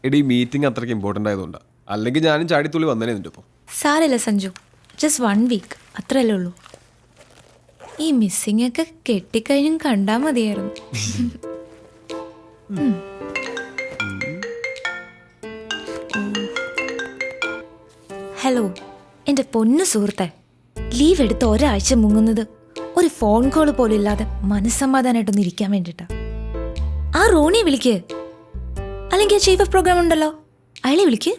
എടി മീറ്റിംഗ് അത്രയ്ക്ക് ഇമ്പോർട്ടൻ്റ് ആയതുകൊണ്ടാ, അല്ലെങ്കിൽ ഞാനും ചാടിത്തുള്ളി വന്നേനെ നിന്റെ ഒപ്പം. സാരമില്ല സഞ്ജു, ജസ്റ്റ് 1 വീക്ക് അത്രയല്ലേ ഉള്ളൂ. ഈ മിസ്സിംഗ് ഒക്കെ കെട്ടിക്കഴിഞ്ഞും കണ്ടാൽ മതിയായിരുന്നു. ഹലോ എൻ്റെ പൊന്നു സുഹൃത്തെ, ലീവ് എടുത്ത് ഒരാഴ്ച മുങ്ങുന്നത് ഒരു ഫോൺ കോൾ പോലും ഇല്ലാതെ മനസ്സമാധാനമായിട്ടൊന്ന് ഇരിക്കാൻ വേണ്ടിയിട്ടാ. ആ റോണിയെ വിളിക്ക്, അല്ലെങ്കിൽ ചീഫ് ഓഫ് പ്രോഗ്രാം ഉണ്ടല്ലോ അയാളെ വിളിക്ക്.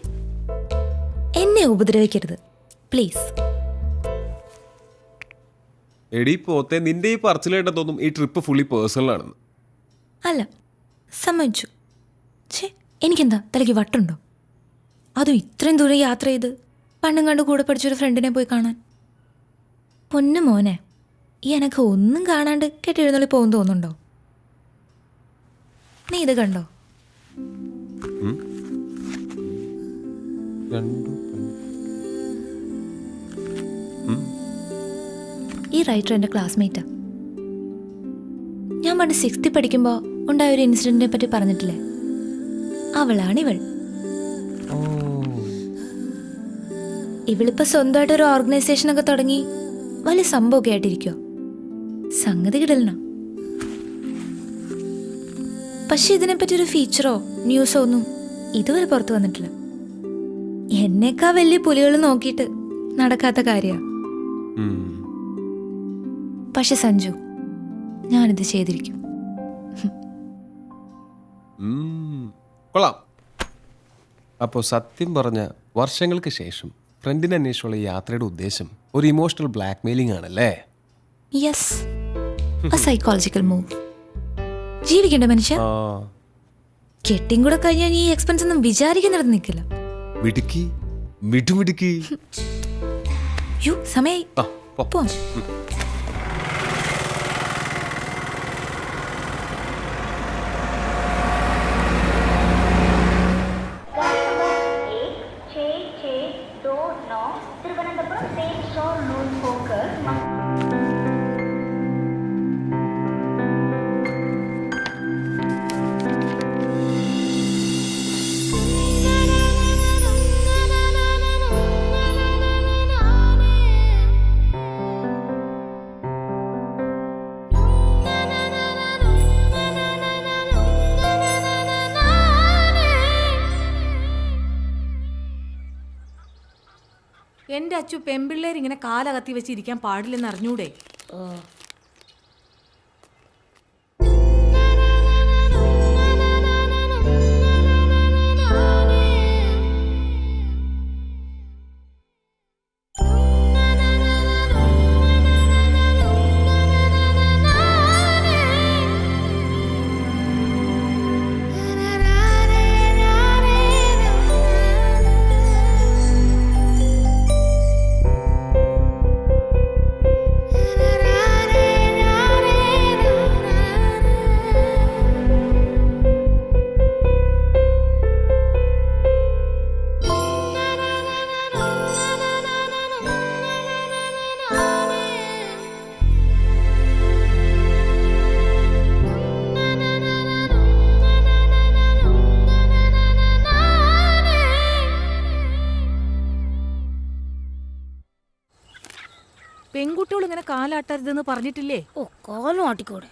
എന്നെ ഉപദ്രവിക്കരുത് പ്ലീസ്. എടി പോത്തെ, നിന്റെ ഈ പറച്ചിലായിട്ട് തോന്നും ഈ ട്രിപ്പ് ഫുള്ളി പേഴ്സണൽ ആണെന്ന്. അല്ല, സമ്മതിച്ചു. ഛേ, എനിക്കെന്താ തലയ്ക്ക് വട്ടുണ്ടോ? അതും ഇത്രയും ദൂരം യാത്ര ചെയ്ത് പണ്ടും കണ്ട് കൂടെ പഠിച്ചൊരു ഫ്രണ്ടിനെ പോയി കാണാൻ. പൊന്നു മോനെ, ഈ എനക്ക് ഒന്നും കാണാണ്ട് കെട്ടിയെഴുന്നള്ളി പോകും തോന്നുന്നുണ്ടോ? നീ ഇത് കണ്ടോ? ഈ റൈറ്റർ എൻ്റെ ക്ലാസ്മേറ്റാ. ഞാൻ പണ്ട് 6th പഠിക്കുമ്പോൾ ഉണ്ടായ ഒരു ഇൻസിഡന്റിനെ പറ്റി പറഞ്ഞിട്ടില്ലേ, അവളാണിവൾ. ഇവളിപ്പോൾ സ്വന്തമായിട്ടൊരു ഓർഗനൈസേഷനൊക്കെ തുടങ്ങി വലിയ സംഭവമൊക്കെ ആയിട്ടിരിക്കുവോ. സംഗതി കിടലണോ? പക്ഷെ ഇതിനെപ്പറ്റി ഒരു ഫീച്ചറോ ന്യൂസോ ഒന്നും ഇതുവരെ പുറത്തു വന്നിട്ടില്ല. എന്നേക്കാ വലിയ പുലികൾ നോക്കിയിട്ട് നടക്കാത്ത കാര്യമാണ്. പക്ഷെ സഞ്ജു, ഞാനിത് ചെയ്തിരിക്കും. കൊള്ളാം. അപ്പോൾ സത്യം പറഞ്ഞ വർഷങ്ങൾക്ക് ശേഷം ഫ്രണ്ടിനെ അന്വേഷിച്ചുള്ള യാത്രയുടെ ഉദ്ദേശം ഒരു ഇമോഷണൽ ബ്ലാക്ക് മെയിലിംഗ് ആണല്ലേ? Yes, a psychological move. ജീവിക്കണ്ട മനുഷ്യ. കെട്ടിയും കൂടെ കഴിഞ്ഞാൽ ഈ എക്സ്പെൻസ് ഒന്നും വിചാരിക്കുന്നിടത്ത് നിൽക്കില്ല. മിടുക്കി, മിടുമിടുക്കി. യോ, സമയായി, പോവാം. എൻ്റെ അച്ചു പെമ്പിള്ളേർ ഇങ്ങനെ കാലകത്തി വെച്ചിരിക്കാൻ പാടില്ലെന്ന് അറിഞ്ഞൂടെ? പെൺകുട്ടികൾ ഇങ്ങനെ കാലാട്ടരുതെന്ന് പറഞ്ഞിട്ടില്ലേ? ഓ, കാലും ആട്ടിക്കോടെ.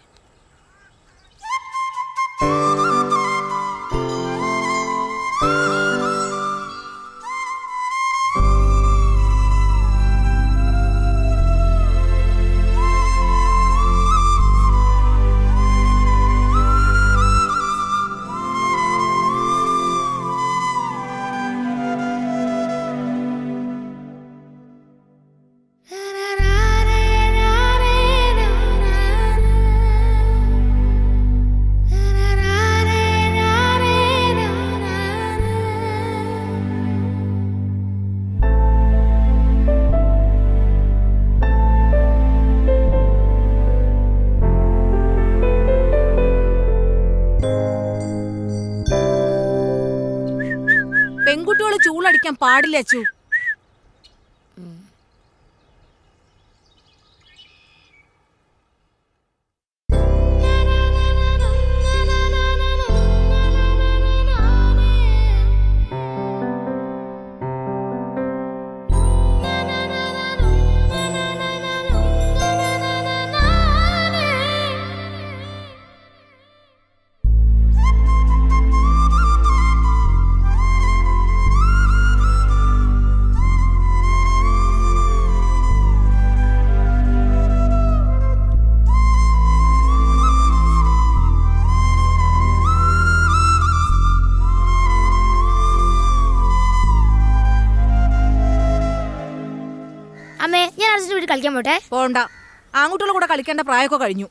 പെൺകുട്ടികള് ചൂളടിക്കാൻ പാടില്ല അച്ചു. അച്ഛൻ്റെ വീട്ടിൽ കളിക്കാൻ പോട്ടെ? പോണ്ട, ആൺകുട്ടികളുടെ കൂടെ കളിക്കേണ്ട പ്രായമൊക്കെ കഴിഞ്ഞു.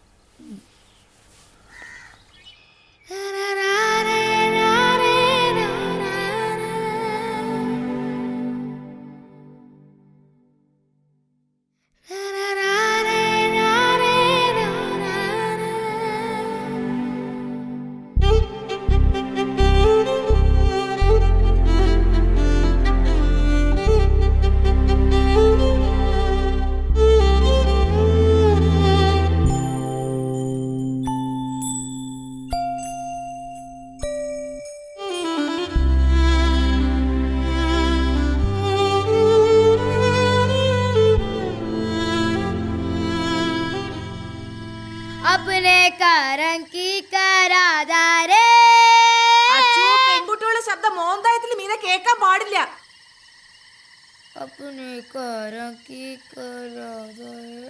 अपने कारण की कराधारे. പെൺകുട്ടികളുടെ ശബ്ദം മോന്തായത്തിൽ മീനെ കേൾക്കാൻ പാടില്ല. अपने कारण की कराधारे.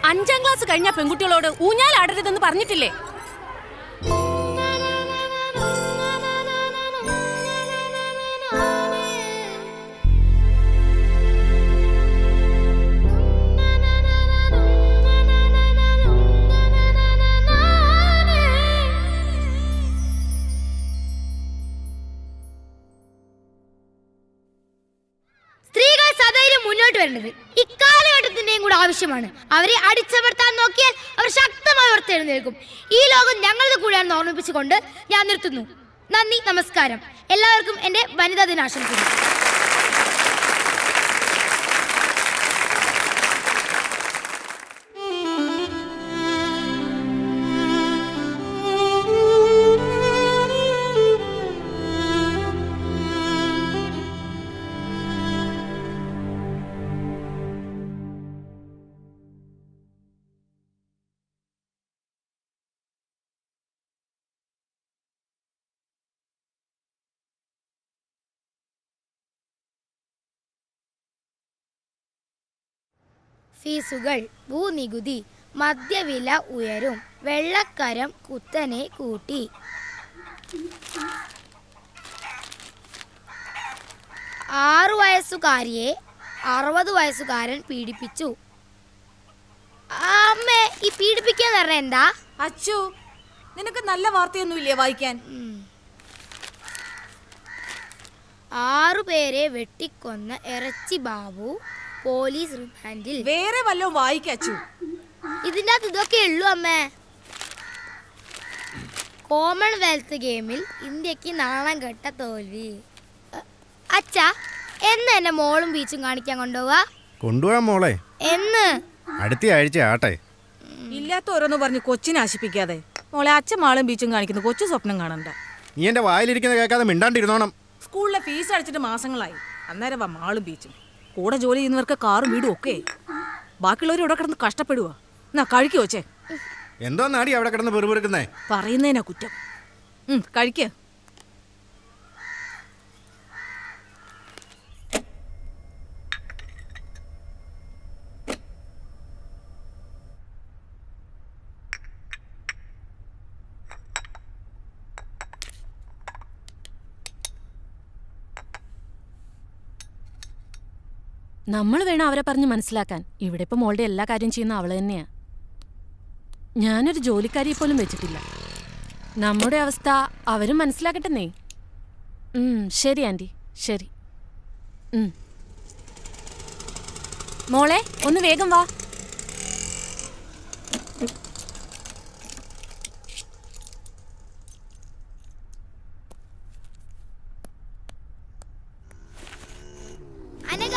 അഞ്ചാം ക്ലാസ് കഴിഞ്ഞ പെൺകുട്ടികളോട് ഊഞ്ഞാലാടരുതെന്ന് പറഞ്ഞിട്ടില്ലേ? സ്ത്രീകൾ സധൈര്യം മുന്നോട്ട് വരേണ്ടത് ഇക്കാലഘട്ടത്തിന്റെയും കൂടെ ആവശ്യമാണ്. അവരെ അടിച്ചമർത്താൻ നോക്കിയാൽ അവർ ശക്തമായി ഉയർത്തെഴുന്നേൽക്കും. ഈ ലോകം ഞങ്ങളുടെ കൂടെയാണെന്ന് ഓർമ്മിപ്പിച്ചുകൊണ്ട് ഞാൻ നിർത്തുന്നു. നന്ദി, നമസ്കാരം. എല്ലാവർക്കും എൻ്റെ വനിതാ ദിനാശംസകൾ. ഫീസുകൾ, ഭൂനികുതി, മദ്യവില ഉയരും, വെള്ളക്കരം കുത്തനെ കൂട്ടി. 6 വയസ്സുകാരിയെ 60 വയസ്സുകാരൻ പീഡിപ്പിച്ചു. അമ്മേ, ഈ പീഡിപ്പിക്കാൻ പറഞ്ഞ എന്താ? അച്ചു, നിനക്ക് നല്ല വാർത്തയൊന്നുമില്ലേ വായിക്കാൻ? 6 പേരെ വെട്ടിക്കൊന്ന ഇറച്ചി ബാബു പോലീസ് റിമാൻഡിൽ. വേറെ വല്ലതും വായിക്കച്ചു. ഇതിൻ്റെ അകത്ത് ഇതൊക്കെ ഉള്ളൂ അമ്മേ. കോമൺവെൽത്ത് ഗെയിമിൽ ഇന്ത്യക്ക് നാണം കെട്ട തോൽവി. അച്ഛാ, എന്ന് എന്നെ മോളും ബീച്ചും കാണിക്കാൻ കൊണ്ടുപോവാ? കൊണ്ടുപോകാൻ മോളെ. എന്ന്? അടുത്ത ആഴ്ച ആട്ടെ. ഇല്ലാത്ത ഓരോന്ന് പറഞ്ഞ് കൊച്ചിനെ ആശിപ്പിക്കാതെ. മോളെ, അച്ഛൻ മാളും ബീച്ചും കാണിക്കുന്നു, കൊച്ചു സ്വപ്നം കാണണ്ട. നീ എൻ്റെ വായിലിരിക്കുന്ന കേൾക്കാതെ മിണ്ടാണ്ടിരുന്നോണം. സ്കൂളിലെ ഫീസ് അടച്ചിട്ട് മാസങ്ങളായി. അന്നേരം വാ മാളും ബീച്ചും. കൂടെ ജോലി ചെയ്യുന്നവർക്ക് കാറും വീടും ഒക്കെ. ബാക്കിയുള്ളവർ ഇവിടെ കിടന്ന് കഷ്ടപ്പെടുക. എന്നാ കഴിക്കോ ചേ? എന്തോന്നാടി അവിടെ കിടന്ന് പെറുപെറുക്കുന്നേ? പറയുന്നതിനാ കുറ്റം. കഴിക്ക. നമ്മൾ വേണം അവരെ പറഞ്ഞ് മനസ്സിലാക്കാൻ. ഇവിടെ ഇപ്പം മോളുടെ എല്ലാ കാര്യം ചെയ്യുന്ന അവള് തന്നെയാ. ഞാനൊരു ജോലിക്കാരിയെ പോലും വെച്ചിട്ടില്ല. നമ്മുടെ അവസ്ഥ അവരും മനസ്സിലാക്കട്ടെന്നേ. ശരി ആൻറ്റി, ശരി. മോളെ, ഒന്ന് വേഗം വാ. Anagha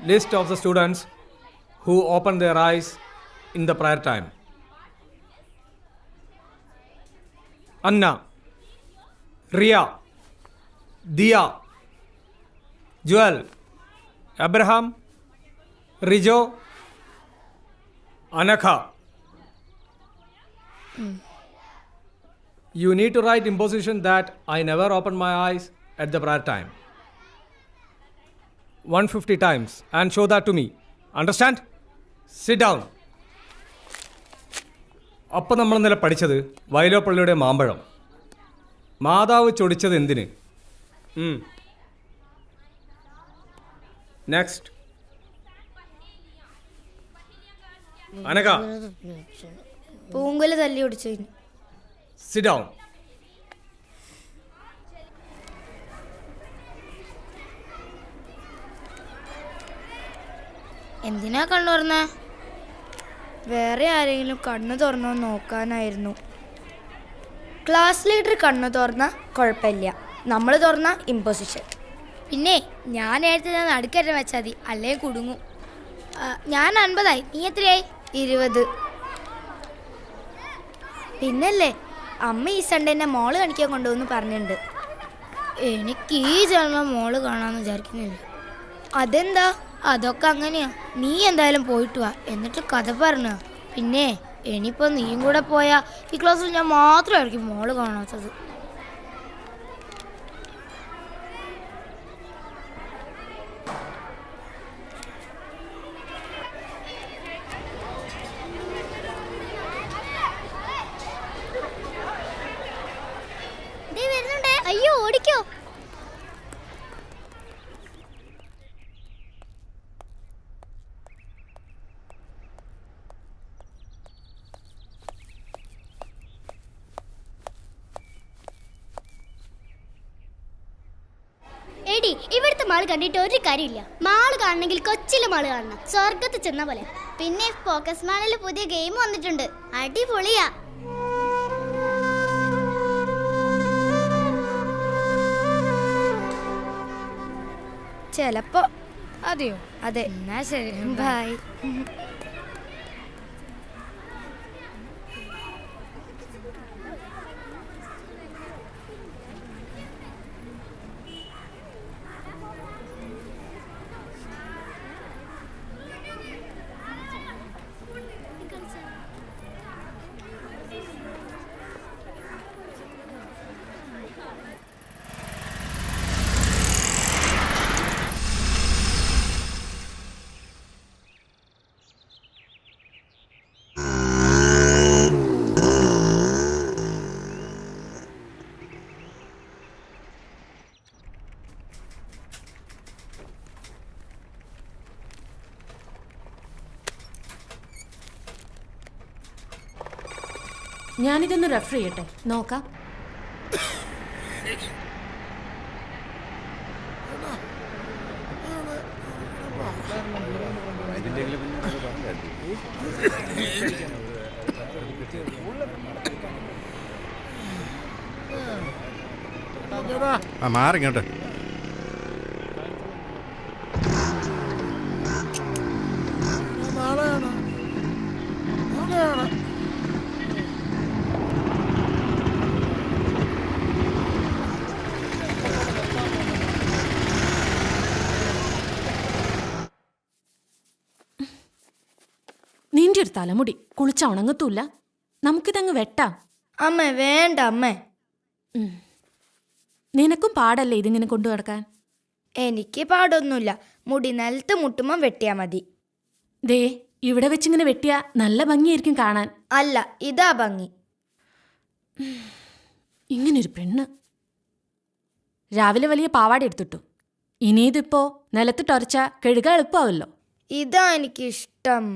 list of the students who opened their eyes in the prayer time. Anna, Ria, Dia, Joel, Abraham, Rijo, Anakha. You need to write imposition that I never opened my eyes at the prayer time. 150 times and show that to me. Understand? Sit down. അപ്പം നമ്മൾ ഇന്നലെ പഠിച്ചത് വയലോപ്പള്ളിയുടെ മാമ്പഴം. മാതാവ് ചൊടിച്ചത് എന്തിന്? Next. അനക. പൂങ്കുല തല്ലി ഒടിച്ചു. Sit down. എന്തിനാ കണ്ണു തുറന്നേ? വേറെ ആരെങ്കിലും കണ്ണു തുറന്നോ നോക്കാനായിരുന്നു. ക്ലാസ് ലീഡർ കണ്ണു തുറന്ന കുഴപ്പമില്ല, നമ്മൾ തുറന്ന ഇമ്പോസിഷൻ. പിന്നെ ഞാൻ നേരത്തെ നടുക്കറ്റം വെച്ചാൽ മതി, അല്ലേ കുടുങ്ങും. ഞാൻ 50 നീ എത്രയായി? 20. പിന്നല്ലേ അമ്മ ഈ സൺഡേ എന്നെ മോള് കാണിക്കാൻ കൊണ്ടുവന്ന് പറഞ്ഞിട്ടുണ്ട്. എനിക്ക് ഈ ജന്മം മോള് കാണാമെന്ന് വിചാരിക്കുന്നില്ല. അതെന്താ? അതൊക്കെ അങ്ങനെയാ. നീ എന്തായാലും പോയിട്ട് വാ, എന്നിട്ട് കഥ പറഞ്ഞ. പിന്നെ ഇനിയിപ്പോൾ നീയും കൂടെ പോയാൽ ഈ ക്ലാസ്സിൽ ഞാൻ മാത്രമായിരിക്കും മോള് കാണാത്തത്. അയ്യോ, ഓടിക്കോ. എടി, ഇവിടുത്തെ മാള് കണ്ടിട്ട് ഒരു കാര്യമില്ല. മാള് കാണണമെങ്കിൽ കൊച്ചിലെ മാള് കാണണം, സ്വർഗത്ത് ചെന്ന പോലെ. പിന്നെ ഫോക്കസ് മാളിൽ പുതിയ ഗെയിം വന്നിട്ടുണ്ട്, അടിപൊളിയാ. ചിലപ്പോ. അതെയോ? അതെ. എന്നാ ശരി, ബൈ. ഞാനിതൊന്ന് റെഫർ ചെയ്യട്ടെ, നോക്കാം. മാറിങ്ങോട്ട്. നിന്റെ ഒരു തലമുടി കുളിച്ച ഉണങ്ങത്തൂല്ല, നമുക്കിതങ്ങ് വെട്ടാം. അമ്മ വേണ്ട അമ്മേ. നിനക്കും പാടല്ലേ ഇതിങ്ങനെ കൊണ്ടു നടക്കാൻ? എനിക്ക് പാടൊന്നുമില്ല, മുടി നിലത്ത് മുട്ടുമ്പം വെട്ടിയാ മതി. ദേ, ഇവിടെ വെച്ചിങ്ങനെ വെട്ടിയാ നല്ല ഭംഗിയായിരിക്കും കാണാൻ. അല്ല, ഇതാ ഭംഗി. ഇങ്ങനൊരു പെണ്ണ്. രാവിലെ വലിയ പാവാട എടുത്തിട്ടു, ഇനിയിതിപ്പോ നിലത്തിട്ടൊരച്ച കഴുകാൻ എളുപ്പമാവല്ലോ. ഇതാ എനിക്കിഷ്ടം.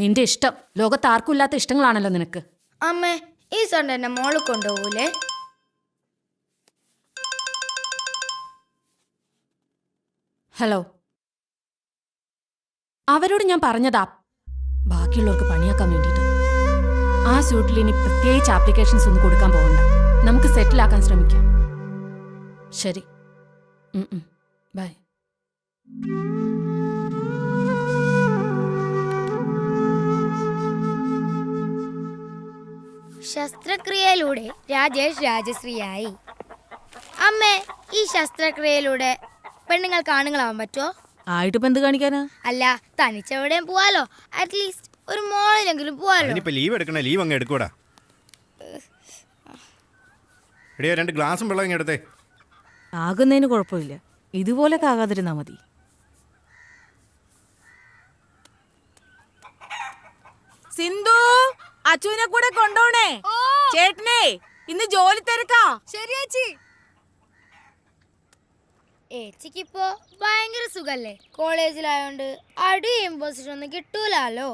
നിന്റെ ഇഷ്ടം. ലോകത്ത് ആർക്കും ഇല്ലാത്ത ഇഷ്ടങ്ങളാണല്ലോ നിനക്ക്. അമ്മേ, ഈ സൺഡേ എന്നെ മോള് കൊണ്ടുപോകൂലേ? ഹലോ, അവരോട് ഞാൻ പറഞ്ഞതാ ബാക്കിയുള്ളവർക്ക് പണിയാക്കാൻ വേണ്ടിയിട്ട്. ആ സ്യൂട്ടിൽ ഇനി പ്രത്യേകിച്ച് ആപ്ലിക്കേഷൻസ് ഒന്നും കൊടുക്കാൻ പോകണ്ട, നമുക്ക് സെറ്റിലാക്കാൻ ശ്രമിക്കാം. ശരി, ബൈ. ശസ്ത്രക്രിയയിലൂടെ രാജേഷ് രാജശ്രീയായി. അമ്മേ, ഈ ശസ്ത്രക്രിയയിലൂടെ പെണ്ണുങ്ങൾക്ക് ആണുങ്ങളാവാൻ പറ്റുമോ? ആയിട്ടിപ്പോ എന്ത് കാണിക്കാനാ? അല്ല, തനിച്ചെവിടെയും പോവാലോ. അറ്റ്ലീസ്റ്റ് ഒരു മോളിലെങ്കിലും പോവാലോ. ഇനിയിപ്പോ ലീവ് എടുക്കണേ, ലീവ് അങ്ങ് എടുക്കൂടാ. എടിയോ 2 ഗ്ലാസും വെള്ളം ഇങ്ങ് എടുത്തേ. ആകുന്നതിന് കുഴപ്പമില്ല, ഇതുപോലൊക്കെ ആകാതിരുന്നാ മതി. സിന്ധു, അച്ചുവിനെ കൂടെ കൊണ്ടോണേ. ചേട്ടനെ ഇന്ന് ജോലി തിരക്കാ. ശരി ചേച്ചി. ഏച്ചിക്കിപ്പോ ഭയങ്കര സുഖല്ലേ? കോളേജിലായോണ്ട് അടിയും പൊസിഷൻ ഒന്നും കിട്ടൂലോ.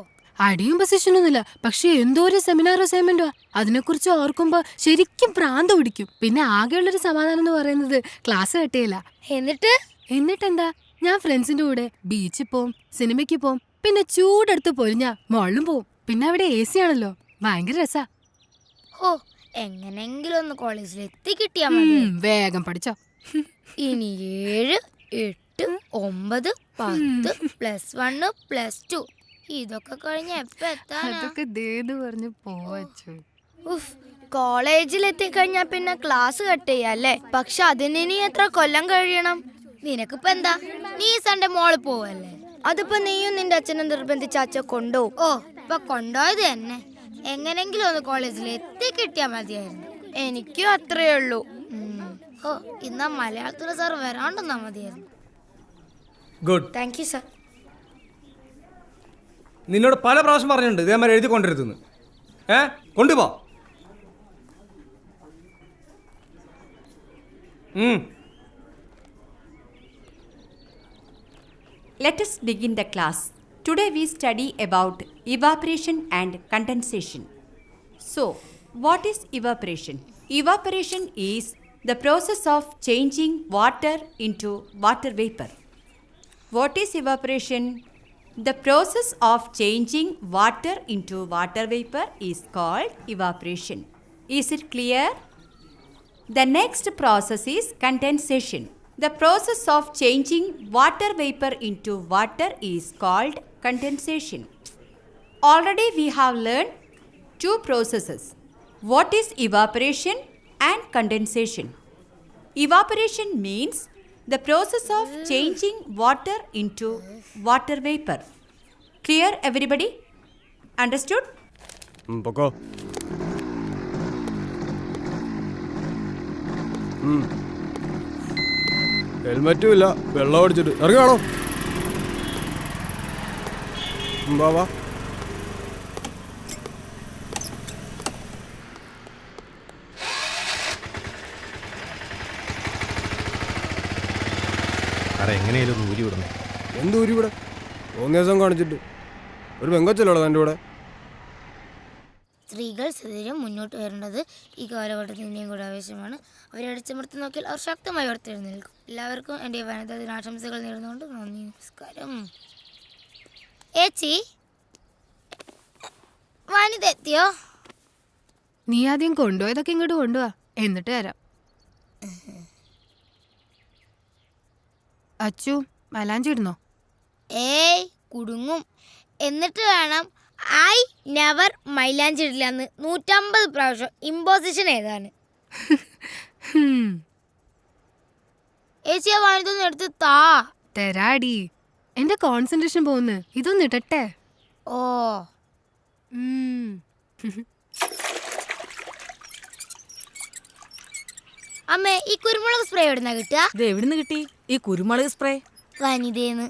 അടിയും പൊസിഷനൊന്നുമില്ല, പക്ഷെ എന്തോ ഒരു സെമിനാർ അസൈൻമെന്റോ അതിനെക്കുറിച്ച് ഓർക്കുമ്പോ ശരിക്കും പ്രാന്ത് പിടിക്കും. പിന്നെ ആകെയുള്ളൊരു സമാധാനം എന്ന് പറയുന്നത് ക്ലാസ് കെട്ടിയില്ല. എന്നിട്ടെന്താ, ഞാൻ ഫ്രണ്ട്സിന്റെ കൂടെ ബീച്ചിൽ പോവും, സിനിമയ്ക്ക് പോവും, പിന്നെ ചൂടെടുത്ത് പൊരിഞ്ഞ മോളിലും പോവും. പിന്നെ അവിടെ AC ആണല്ലോ, ഭയങ്കര രസാ. ഓ, എങ്ങനെങ്കിലും ഒന്ന് കോളേജിൽ എത്തി കിട്ടിയാ മതി. വേഗം പഠിച്ചോ. ഇനി 7, 8, 9, 10 +1 +2 ഇതൊക്കെ കഴിഞ്ഞ എപ്പ എത്താനാ? അതൊക്കെ പറഞ്ഞു പോവച്ചു. കോളേജിൽ എത്തിക്കഴിഞ്ഞാ പിന്നെ ക്ലാസ് കട്ട് ചെയ്യല്ലേ. പക്ഷെ അതിനി എത്ര കൊല്ലം കഴിയണം? നിനക്കിപ്പോ എന്താ, നീ സൺഡേ മോള് പോവല്ലേ? അതിപ്പോ നീയും നിന്റെ അച്ഛനെ നിർബന്ധിച്ച അച്ഛൻ കൊണ്ടുപോകും. ഓ, ഇപ്പൊ കൊണ്ടുപോയത് തന്നെ. എങ്ങനെങ്കിലും ഒന്ന് കോളേജിൽ എത്തിക്കിട്ടിയാ മതിയായിരുന്നു. എനിക്കും അത്രയേ ഉള്ളൂ. ഓ, ഇന്നാ മലയാളത്തിലെ സാർ വരാണ്ടെന്നാ മതിയായിരുന്നു. ഗുഡ്. Thank you sir. നിന്നോട് പല പ്രാവശ്യം പറഞ്ഞിട്ടുണ്ട് ഇതേമാതിരി എഴുതി കൊണ്ടിരുത്തുന്നു. കൊണ്ടുപോ. Let us begin the class. Today we study about evaporation and condensation. So, what is evaporation? Evaporation is the process of changing water into water vapor. What is evaporation? The process of changing water into water vapor is called evaporation. Is it clear? The next process is condensation. The process of changing water vapor into water is called condensation. Already we have learned 2 processes. What is evaporation and condensation? Evaporation means the process of changing water into water vapor. Clear everybody? Understood? പൊക്കോ. ഹെൽമറ്റും ഇല്ല, വെള്ളം അടിച്ചിട്ട് ഇറങ്ങാണോ? വാ. എങ്ങനെയാലും ഊരി വിടണം. എന്ത് ഊരി ഇവിടെ? 3 ദിവസം കാണിച്ചിട്ട് ഒരു പെങ്കൊച്ചല്ലോ എൻ്റെ കൂടെ. സ്ത്രീകൾ സദൈര്യം മുന്നോട്ട് വരേണ്ടത് ഈ കാലഘട്ടത്തിൻ്റെയും കൂടെ ആവശ്യമാണ്. അവരെ അടിച്ചമർത്തി നോക്കിയാൽ അവർ ശക്തമായി ഉയർത്തെഴുന്നേൽക്കും. എല്ലാവർക്കും എൻ്റെ വനിതാ ദിനാശംസകൾ നേർന്നുകൊണ്ട് നന്ദി, നമസ്കാരം. ഏച്ചി, വനിത എത്തിയോ? നീ ആദ്യം കൊണ്ടുപോയതൊക്കെ ഇങ്ങോട്ട് കൊണ്ടുപോവാ, എന്നിട്ട് തരാം. അച്ചു, മലാഞ്ചി ഇടുന്നോ? ഏയ്, കുടുങ്ങും. എന്നിട്ട് വേണം ഐ നെവർ മൈലാഞ്ചി ഇടില്ലെന്ന് 150 പ്രാവശ്യം ഇമ്പോസിഷൻ ഏതാണ്? ഏച്ചിയെ വാണിതൊന്നും എടുത്ത് താ. തരാടി, എന്റെ കോൺസെൻട്രേഷൻ പോകുന്നു. ഇതൊന്നും ഇടട്ടെ. ഓ, അമ്മേ, ഈ കുരുമുളക് സ്പ്രേ എവിടുന്നാ കിട്ടുക? ഇത് എവിടുന്ന് കിട്ടി ഈ കുരുമുളക് സ്പ്രേ? വനിതേന്ന്.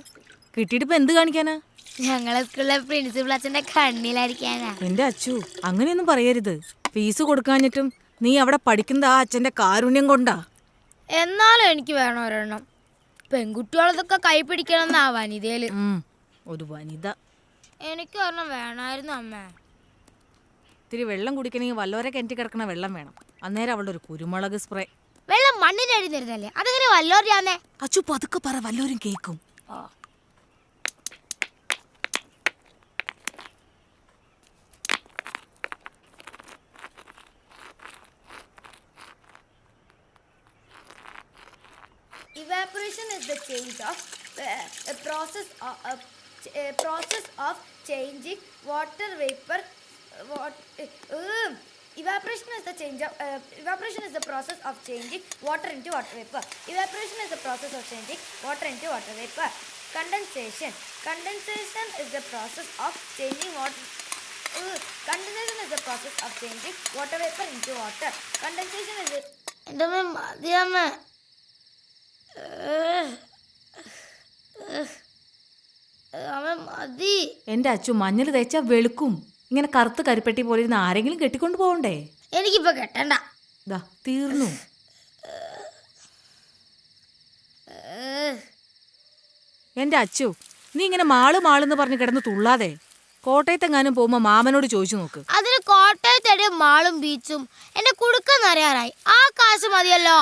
കിട്ടിയിട്ടിപ്പോ എന്ത് കാണിക്കാനാ? ഞങ്ങളെ സ്കൂളിലെ പ്രിൻസിപ്പൽ അച്ഛന്റെ കണ്ണിലായിരിക്കാനാ. എന്റെ അച്ചു, അങ്ങനെയൊന്നും പറയരുത്. ഫീസ് കൊടുക്കാഞ്ഞിട്ടും നീ അവിടെ പഠിക്കുന്ന ആ അച്ഛന്റെ കാരുണ്യം കൊണ്ടാ. എന്നാലും എനിക്ക് വേണം ഒരെണ്ണം. പെൺകുട്ടികളതൊക്കെ കൈ പിടിക്കണമെന്നാ വനിതയില്. ഒരു വനിത. എനിക്ക് ഒരെണ്ണം വേണമായിരുന്നു അമ്മേ. ഇത്തിരി വെള്ളം കുടിക്കണമെങ്കിൽ വല്ലോരെ കിണറ്റി കിടക്കണ വെള്ളം വേണം. അന്നേരം അവളുടെ ഒരു കുരുമുളക് സ്പ്രേ. വെള്ളം മണ്ണിന് അടിഞ്ഞിരുന്നല്ലേ, അതെങ്ങനെ വല്ലോരാന്നേ? അച്ചു പതുക്കെ പറ, വല്ലോരും കേൾക്കും. Evaporation is the change of process of changing water vapor. Evaporation is the evaporation is the process of changing water into water vapor. Evaporation is the process of changing water into water vapor. Condensation is the process of changing water. Condensation is the process of changing water vapor into water. Condensation is the എന്റെ അച്ചു മഞ്ഞൾ തേച്ചാ വെളുക്കും. ഇങ്ങനെ കറുത്ത് കരിപ്പെട്ടി പോലെ ഇരുന്ന് ആരെങ്കിലും കെട്ടിക്കൊണ്ട് പോകണ്ടേ? എനിക്കിപ്പോ കെട്ടണ്ട. ദാ തീർന്നു. എന്റെ അച്ചു, നീ ഇങ്ങനെ മാളെന്ന് പറഞ്ഞ് കിടന്ന് തുള്ളാതെ. കോട്ടയത്തെങ്ങാനും പോകുമ്പോ മാമനോട് ചോദിച്ചു നോക്ക്. അതിന് കോട്ടയത്തെ മാളും ബീച്ചും എന്റെ കുടുക്കെന്നറിയാറായി. ആ കാശ് മതിയല്ലോ.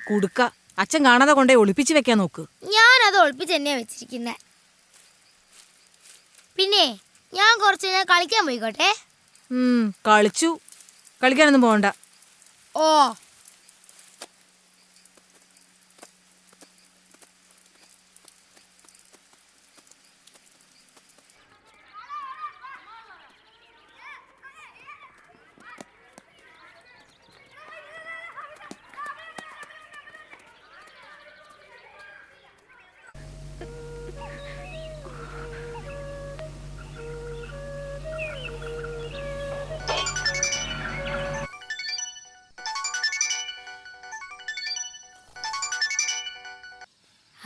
കുടുക്ക അച്ഛൻ കാണാതെ കൊണ്ടേ ഒളിപ്പിച്ച് വെക്കാൻ നോക്ക്. ഞാനത് ഒളിപ്പിച്ച് തന്നെയാ വെച്ചിരിക്കുന്നെ. പിന്നെ ഞാൻ കുറച്ച് നേരം കളിക്കാൻ പോയിക്കോട്ടെ. കളിച്ചു. കളിക്കാനൊന്നും പോകണ്ട. ഓ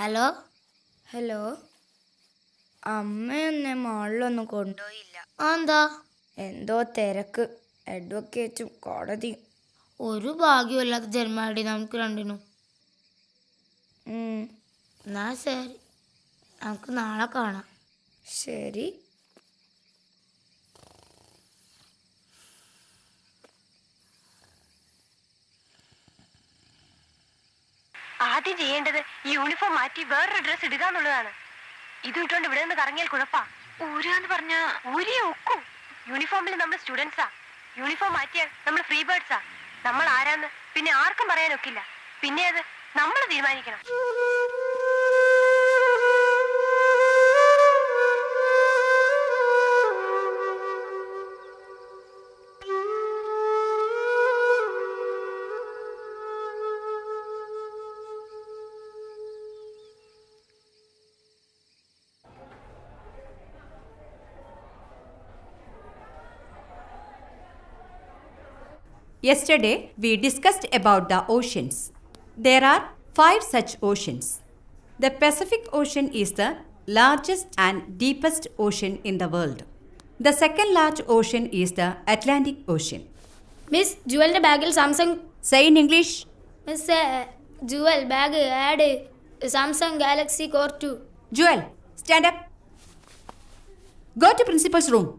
ഹലോ ഹലോ, അമ്മയെന്നെ മാളിലൊന്നും കൊണ്ടുപോയില്ല. എന്താ? എന്തോ തിരക്ക്, അഡ്വക്കേറ്റും കോടതിയും. ഒരു ഭാഗ്യമില്ലാത്ത ജന്മാടി നമുക്ക് രണ്ടിനും. എന്നാ ശരി, നമുക്ക് നാളെ കാണാം. ശരി. ആദ്യം ചെയ്യേണ്ടത് ഈ യൂണിഫോം മാറ്റി വേറൊരു ഡ്രസ് ഇടുക എന്നുള്ളതാണ്. ഇത് ഇട്ടുകൊണ്ട് ഇവിടെ നിന്ന് കറങ്ങിയാൽ കുഴപ്പാ. ഊരാന്ന് പറഞ്ഞാ ഊരിയെ ഒക്കും. യൂണിഫോമിൽ നമ്മൾ സ്റ്റുഡൻസാ. യൂണിഫോം മാറ്റിയാൽ നമ്മൾ ഫ്രീ ബേർഡ്സാ. നമ്മൾ ആരാന്ന് പിന്നെ ആർക്കും പറയാനൊക്കില്ല. പിന്നെ അത് നമ്മൾ തീരുമാനിക്കണം. Yesterday, we discussed about the oceans. There are 5 such oceans. The Pacific Ocean is the largest and deepest ocean in the world. The second large ocean is the Atlantic Ocean. Miss, ജുവലിന്റെ ബാഗിൽ Samsung. Say in English. Miss, Jewel bag add Samsung Galaxy Core 2. Joel, stand up. Go to principal's room.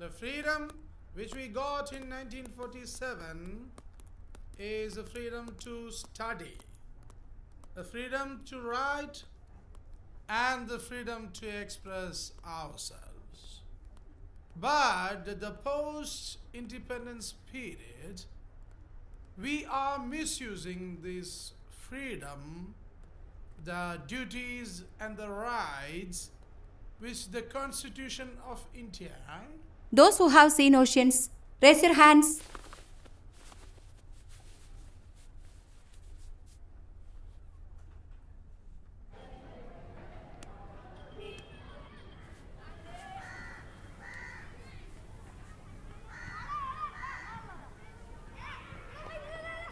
The freedom which we got in 1947 is the freedom to study, the freedom to write, and the freedom to express ourselves. But the post-independence period, we are misusing this freedom, the duties and the rights which the Constitution of India. Those who have seen oceans, raise your hands.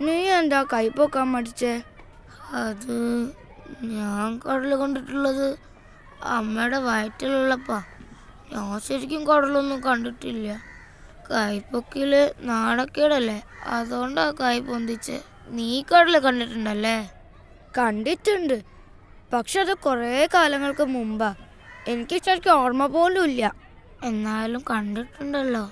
നീ എന്താ കൈപ്പൊക്കാൻ മടിച്ചേ? അത് ഞാൻ കടൽ കണ്ടിട്ടുള്ളത് അമ്മയുടെ വയറ്റിലുള്ളപ്പാ. ഞാൻ ശരിക്കും കടലൊന്നും കണ്ടിട്ടില്ല. കൈപ്പൊക്കില് നാണക്കേടല്ലേ, അതുകൊണ്ടാ കൈ പൊന്തിച്ച്. നീ കടല് കണ്ടിട്ടുണ്ടല്ലേ? കണ്ടിട്ടുണ്ട്, പക്ഷെ അത് കുറേ കാലങ്ങൾക്ക് മുമ്പാ. എനിക്ക് ശരിക്കും ഓർമ്മ പോലും ഇല്ല. എന്നാലും കണ്ടിട്ടുണ്ടല്ലോ.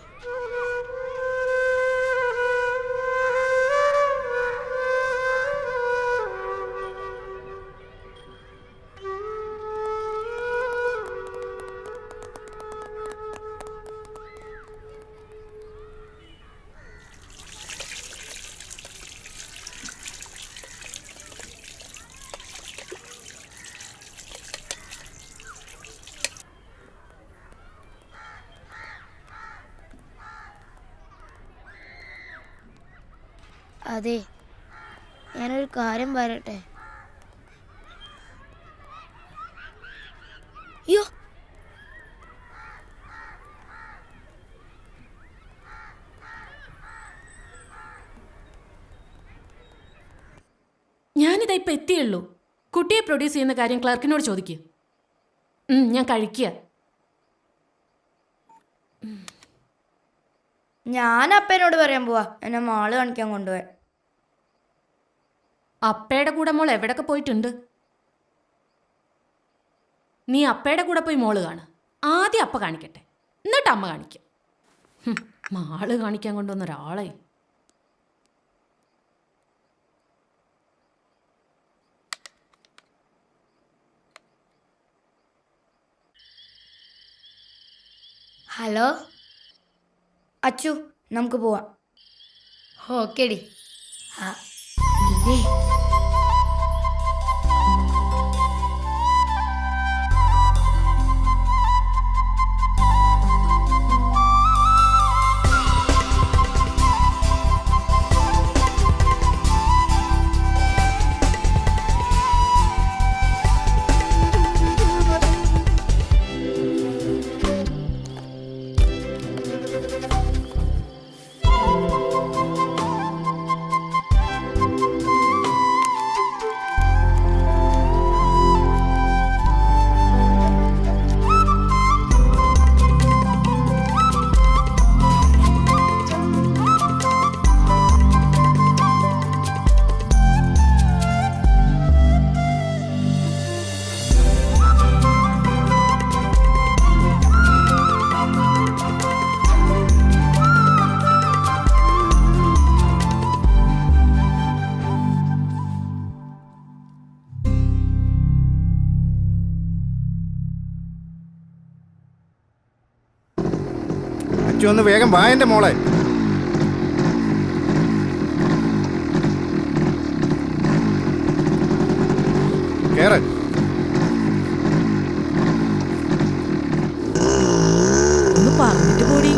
അതെ, ഞാനൊരു കാര്യം പറയട്ടെ. അയ്യോ, ഞാനിതാ ഇപ്പം എത്തിയുള്ളൂ. കുട്ടിയെ പ്രൊഡ്യൂസ് ചെയ്യുന്ന കാര്യം ക്ലർക്കിനോട് ചോദിക്കുക. ഞാൻ കഴിക്കുക. ഞാൻ അപ്പനോട് പറയാൻ പോവാ എന്നെ മാള് കാണിക്കാൻ കൊണ്ടുപോയി. അപ്പയുടെ കൂടെ മോൾ എവിടൊക്കെ പോയിട്ടുണ്ട്? നീ അപ്പയുടെ കൂടെ പോയി മോള് കാണ്. ആദ്യം അപ്പ കാണിക്കട്ടെ, എന്നിട്ട് അമ്മ കാണിക്കാം. മാള് കാണിക്കാൻ കൊണ്ടുവന്ന ഒരാളെ. ഹലോ അച്ചു, നമുക്ക് പോവാം. ഓക്കേടി. അച്ചു ഒന്ന് വേഗം വാ എൻ്റെ മോളെ. കേറ്. ഒന്ന് പറഞ്ഞിട്ട് കൂടി.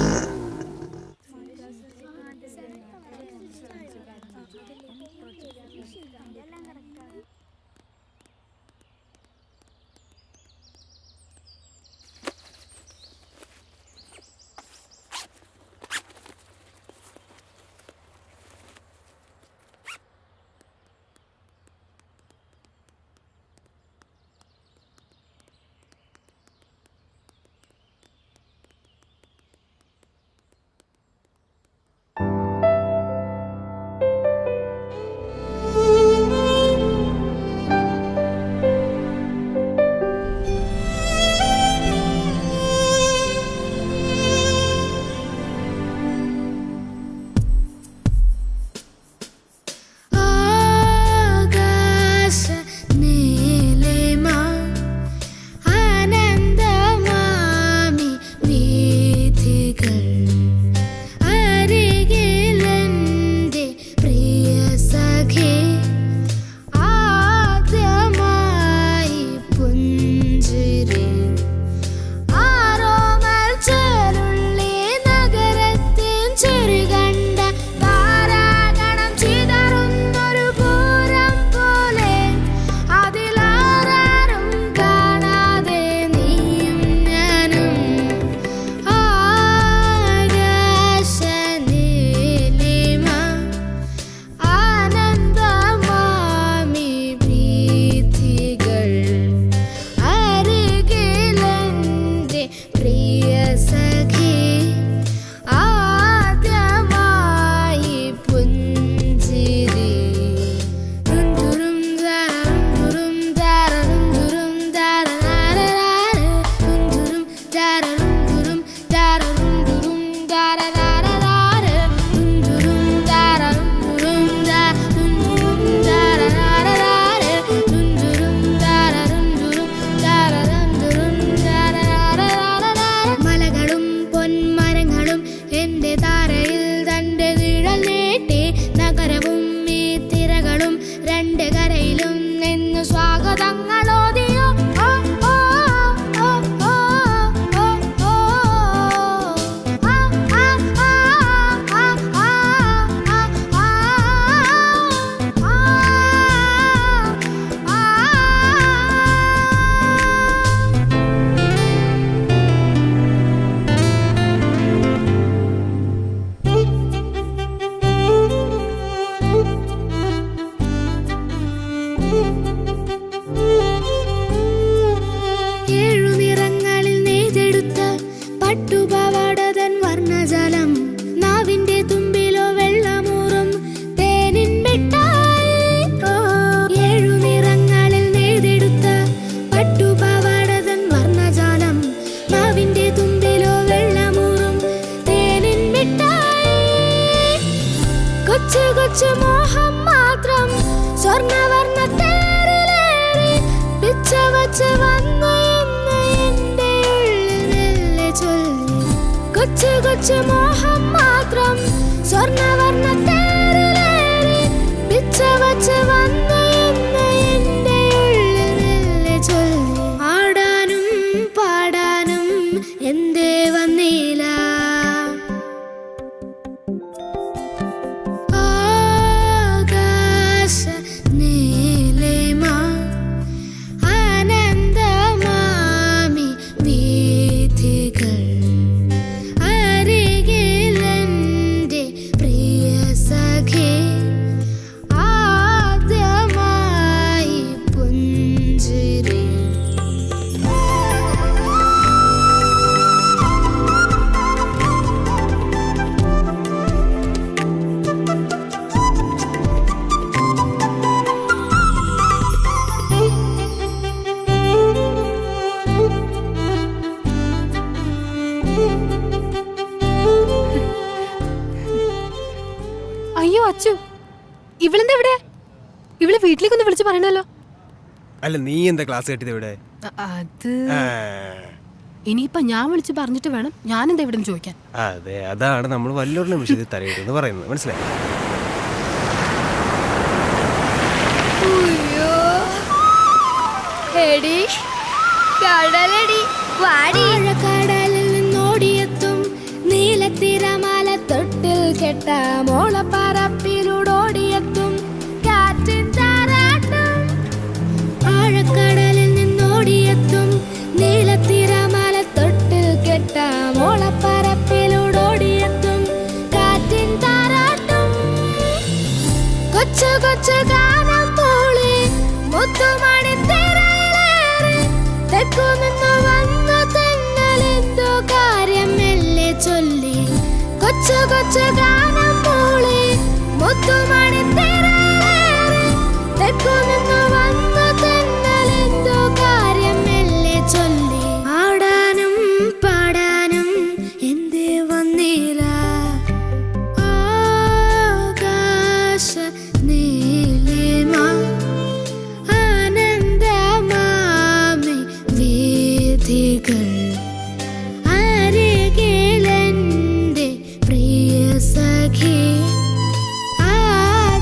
കൊച്ചു കൊച്ചു മോഹം മാത്രം സ്വർണ്ണവർണ്ണ തേരിലേറി പിച്ച വച്ച് വന്നു എന്ന് എന്റെ ഉള്ളിൽ മെല്ലെ ചൊല്ലി. കൊച്ചു കൊച്ചു മോഹം മാത്രം സ്വർണ്ണവർണ്ണ തേരിലേറി പിച്ച വച്ച് വന്നു എന്ന് എന്റെ ഉള്ളിൽ മെല്ലെ ചൊല്ലി. ആടാനും പാടാനും എന്തേ വന്നില്ല, ആകാശ നീലിമ ആനന്ദമാമി വീഥികൾ അരികിലെന്റെ പ്രിയ സഖി ആദ്യമായി പുഞ്ചിരി. അയ്യോ അച്ചു, ഇവളെന്താ ഇവിടെ? ഇവളെ വീട്ടിലേക്കൊന്ന് വിളിച്ച് പറയണല്ലോ. അല്ല, നീ എന്താ ക്ലാസ് കെട്ടിയത് ഇവിടെ? അത് ഇനിയിപ്പൊ ഞാൻ വിളിച്ച് പറഞ്ഞിട്ട് വേണം ഞാൻ എന്താ ഇവിടെ ചോദിക്കാൻ. അതെ, അതാണ് നമ്മൾ വല്ലൊരു നിമിഷത്തിൽ തലയിട്ടെന്ന് പറയുന്നത്, മനസ്സിലായി? കടലിൽ നിന്നോടിയെത്തും നീലത്തിരമാല തൊട്ടിൽ കെട്ട മോളപ്പറപ്പിലൂടോടിയെത്തും കാറ്റിൻ താരാട്ടും. ആഴക്കടലിൽ നിന്നോടിയെത്തും നീലത്തിരമാല തൊട്ടിൽ കെട്ട മോളപ്പറപ്പിലൂടോടിയെത്തും കാറ്റിൻ താരാട്ടും. കൊച്ചു കൊച്ചു ഗാനം മൂളി മുത്തുമണി തിരയിലേറി തെക്കുനിന്നു വന്നു തെന്നലെന്തോ കാര്യം മെല്ലെ ചൊല്ലി. കൊച്ചു കൊച്ചു ഗാനം മൂളി മുത്തുമണി തിരയിലേറി തെക്കുനിന്നു വന്നു തെന്നലെന്തോ കാര്യം മെല്ലെ ചൊല്ലി. ആടാനും പാടാനും എന്തേ വന്നില്ല, ആകാശ നീലിമ ആനന്ദമാമി വീഥികൾ അരികിലെന്റെ പ്രിയ സഖി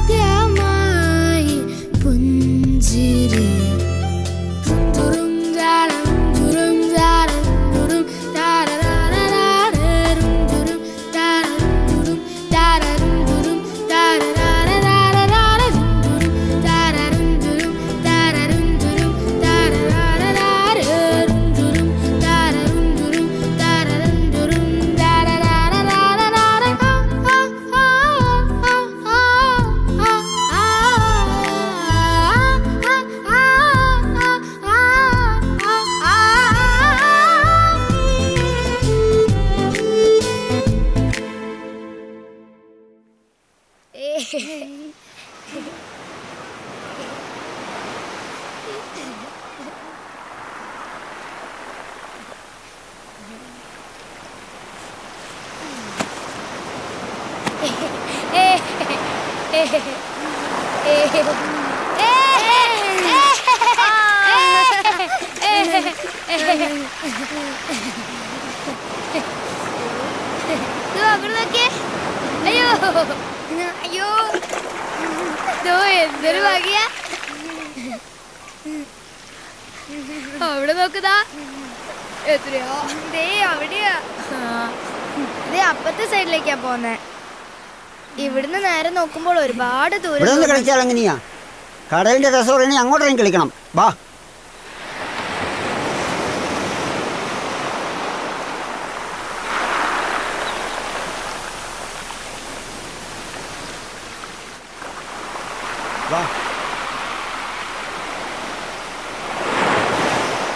ആദ്യമായി പുഞ്ചിരി. തുറും ജാലം തുറും ജാലം തുറും താരരാരരാരരും തുറും താരരും തുറും താരരും തുറും താരരാരരാരരും തുറും താരരും തുറും താരരും തുറും താരരാരരാരരും തുറും താരരും തുറും താരരും തുറും താരരാരരാരരും. അയ്യോ അയ്യോ, എന്തൊരു ഭാഗ്യ. അവിടെ നോക്കുതാ, എത്രയോ ദേ അവിടെയാ. ദേ അപ്പത്തെ സൈഡിലേക്കാ പോന്നെ. ഇവിടുന്ന് നേരെ നോക്കുമ്പോൾ ഒരുപാട് ദൂരം. കളിച്ചാൽ എങ്ങനെയാ? കടലിന്റെ രസം അങ്ങോട്ടേക്കും കളിക്കണം. വാ.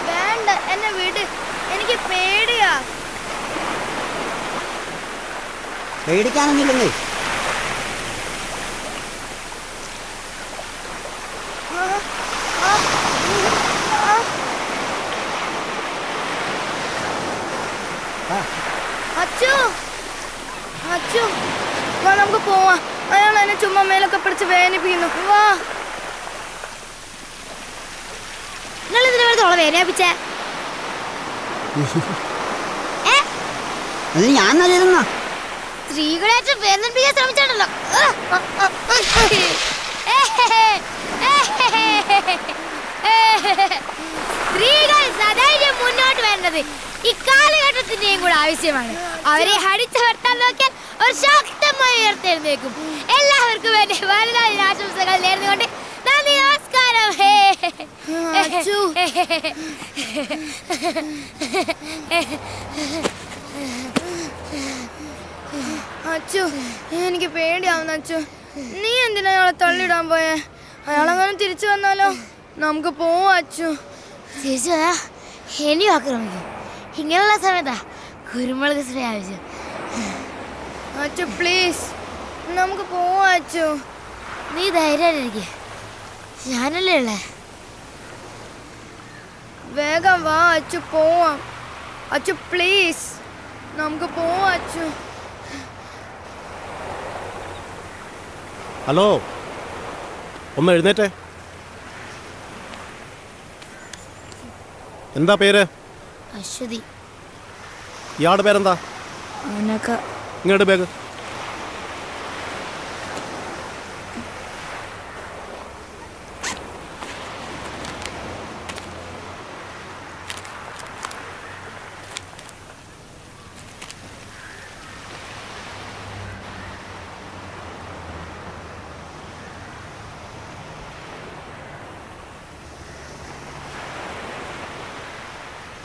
വേണ്ട, എന്നെ വിട്, എനിക്ക് പേടിയാ. പേടിക്കാനൊന്നുമില്ലെന്നേ. അച്ചു, അച്ചു, നമുക്ക് പോവാം. അയാൾ എന്നെ ചുമ്മാ മേലൊക്കെ പിടിച്ച് വേദനിപ്പിക്കുന്നു. വാ, നിങ്ങൾ ഇതിനെ വെറുതെ വേദനിപ്പിച്ചേ. അത് ഞാൻ നല്ലതെന്നാ. സ്ത്രീകളായിട്ട് വേദനിപ്പിക്കാൻ ശ്രമിച്ചിട്ടുണ്ടല്ലോ. സ്ത്രീകൾ സധൈര്യം മുന്നോട്ട് വരേണ്ടത് ഇക്കാലഘട്ടത്തിന്റെയും കൂടെ ആവശ്യമാണ്. അവരെ അടിച്ചമർത്താൻ നോക്കിയാൽ ഒരു ശക്തമായി ഉയർത്തെഴുന്നേക്കും. എല്ലാവർക്കും വേണ്ടി വനിതാ ദിനാശംസകൾ നേർന്നുകൊണ്ട് നന്ദി, നമസ്കാരം. അച്ചു, എനിക്ക് പേടിയാവുന്നു. അച്ചു, നീ എന്തിനാ അയാളെ തള്ളിയിടാൻ പോയേ? അയാളങ്ങനെ തിരിച്ചു വന്നാലോ? നമുക്ക് പോവാ അച്ചു. തിരിച്ചു ഇനിയും ആക്രമിക്കും. ഇങ്ങനെയുള്ള സമയത്താ കുരുമുളക് സ്പ്രേ ആവശ്യം. അച്ചു പ്ലീസ്, നമുക്ക് പോവാ അച്ചു. നീ ധൈര്യമായിരിക്കെ, ഞാനല്ലേ ഉള്ളേ. വേഗം വാ അച്ചു, പോവാം. അച്ചു പ്ലീസ്, നമുക്ക് പോവാ അച്ചു. ഹലോ, ഒന്ന് എഴുന്നേറ്റേ. എന്താ പേര്? അശ്വതി. ഇയാളുടെ പേരെന്താ? ഇങ്ങോട്ട് ബാഗ്.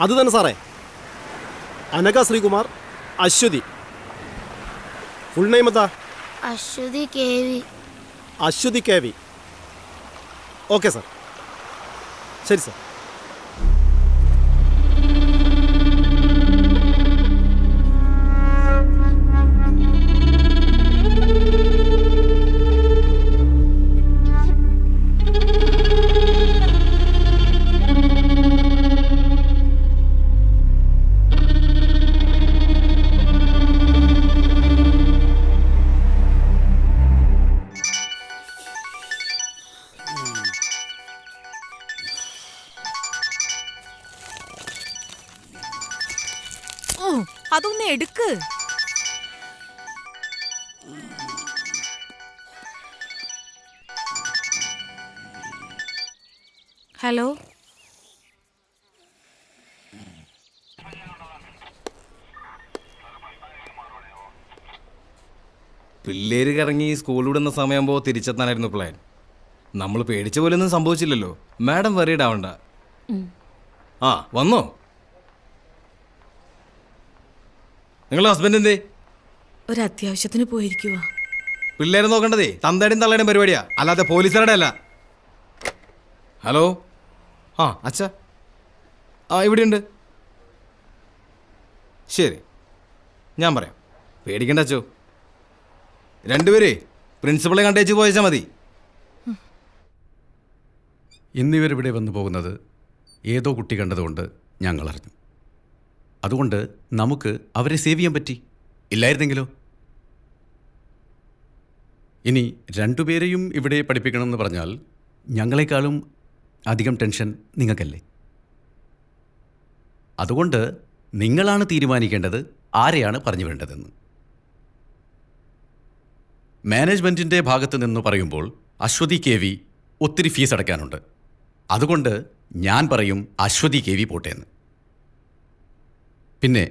അത് തന്നെ സാറേ, അനഘ ശ്രീകുമാർ, അശ്വതി. ഫുൾ നെയിം എന്താ? Aswathy KV. Aswathy KV. Okay sir, ശരി സാർ. അതൊന്ന് എടുക്ക്. ഹലോ, പിള്ളേര് കറങ്ങി സ്കൂൾ വിടുന്ന സമയമാകുമ്പോൾ തിരിച്ചെത്താനായിരുന്നു പ്ലാൻ. നമ്മൾ പേടിച്ച പോലൊന്നും സംഭവിച്ചില്ലല്ലോ. മാഡം വറീഡ് ആവണ്ട. ആ വന്നോ? നിങ്ങളുടെ ഹസ്ബൻഡ് എന്തേ? ഒരു അത്യാവശ്യത്തിന് പോയിരിക്കുക. പിള്ളേരെ നോക്കേണ്ടതേ തന്തയുടെയും തള്ളയുടെയും പരിപാടിയാ, അല്ലാതെ പോലീസുകാരുടെ അല്ല. ഹലോ, ആ അച്ഛാ, ആ ഇവിടെയുണ്ട്. ശരി, ഞാൻ പറയാം, പേടിക്കണ്ട അച്ചോ. രണ്ടുപേരേ പ്രിൻസിപ്പളെ കണ്ടേച്ച് പോയച്ചാൽ മതി. ഇന്നിവരിവിടെ വന്നു പോകുന്നത് ഏതോ കുട്ടി കണ്ടതുകൊണ്ട് ഞങ്ങൾ അറിഞ്ഞു. അതുകൊണ്ട് നമുക്ക് അവരെ സേവ് ചെയ്യാൻ പറ്റി. ഇല്ലായിരുന്നെങ്കിലോ? ഇനി രണ്ടുപേരെയും ഇവിടെ പഠിപ്പിക്കണമെന്ന് പറഞ്ഞാൽ ഞങ്ങളെക്കാളും അധികം ടെൻഷൻ നിങ്ങൾക്കല്ലേ? അതുകൊണ്ട് നിങ്ങളാണ് തീരുമാനിക്കേണ്ടത് ആരെയാണ് പറഞ്ഞു വേണ്ടതെന്ന്. മാനേജ്മെൻറ്റിൻ്റെ ഭാഗത്ത് നിന്ന് പറയുമ്പോൾ അശ്വതി KV ഒത്തിരി ഫീസ് അടയ്ക്കാനുണ്ട്. അതുകൊണ്ട് ഞാൻ പറയും അശ്വതി KV പോട്ടേന്ന്. പിന്നെ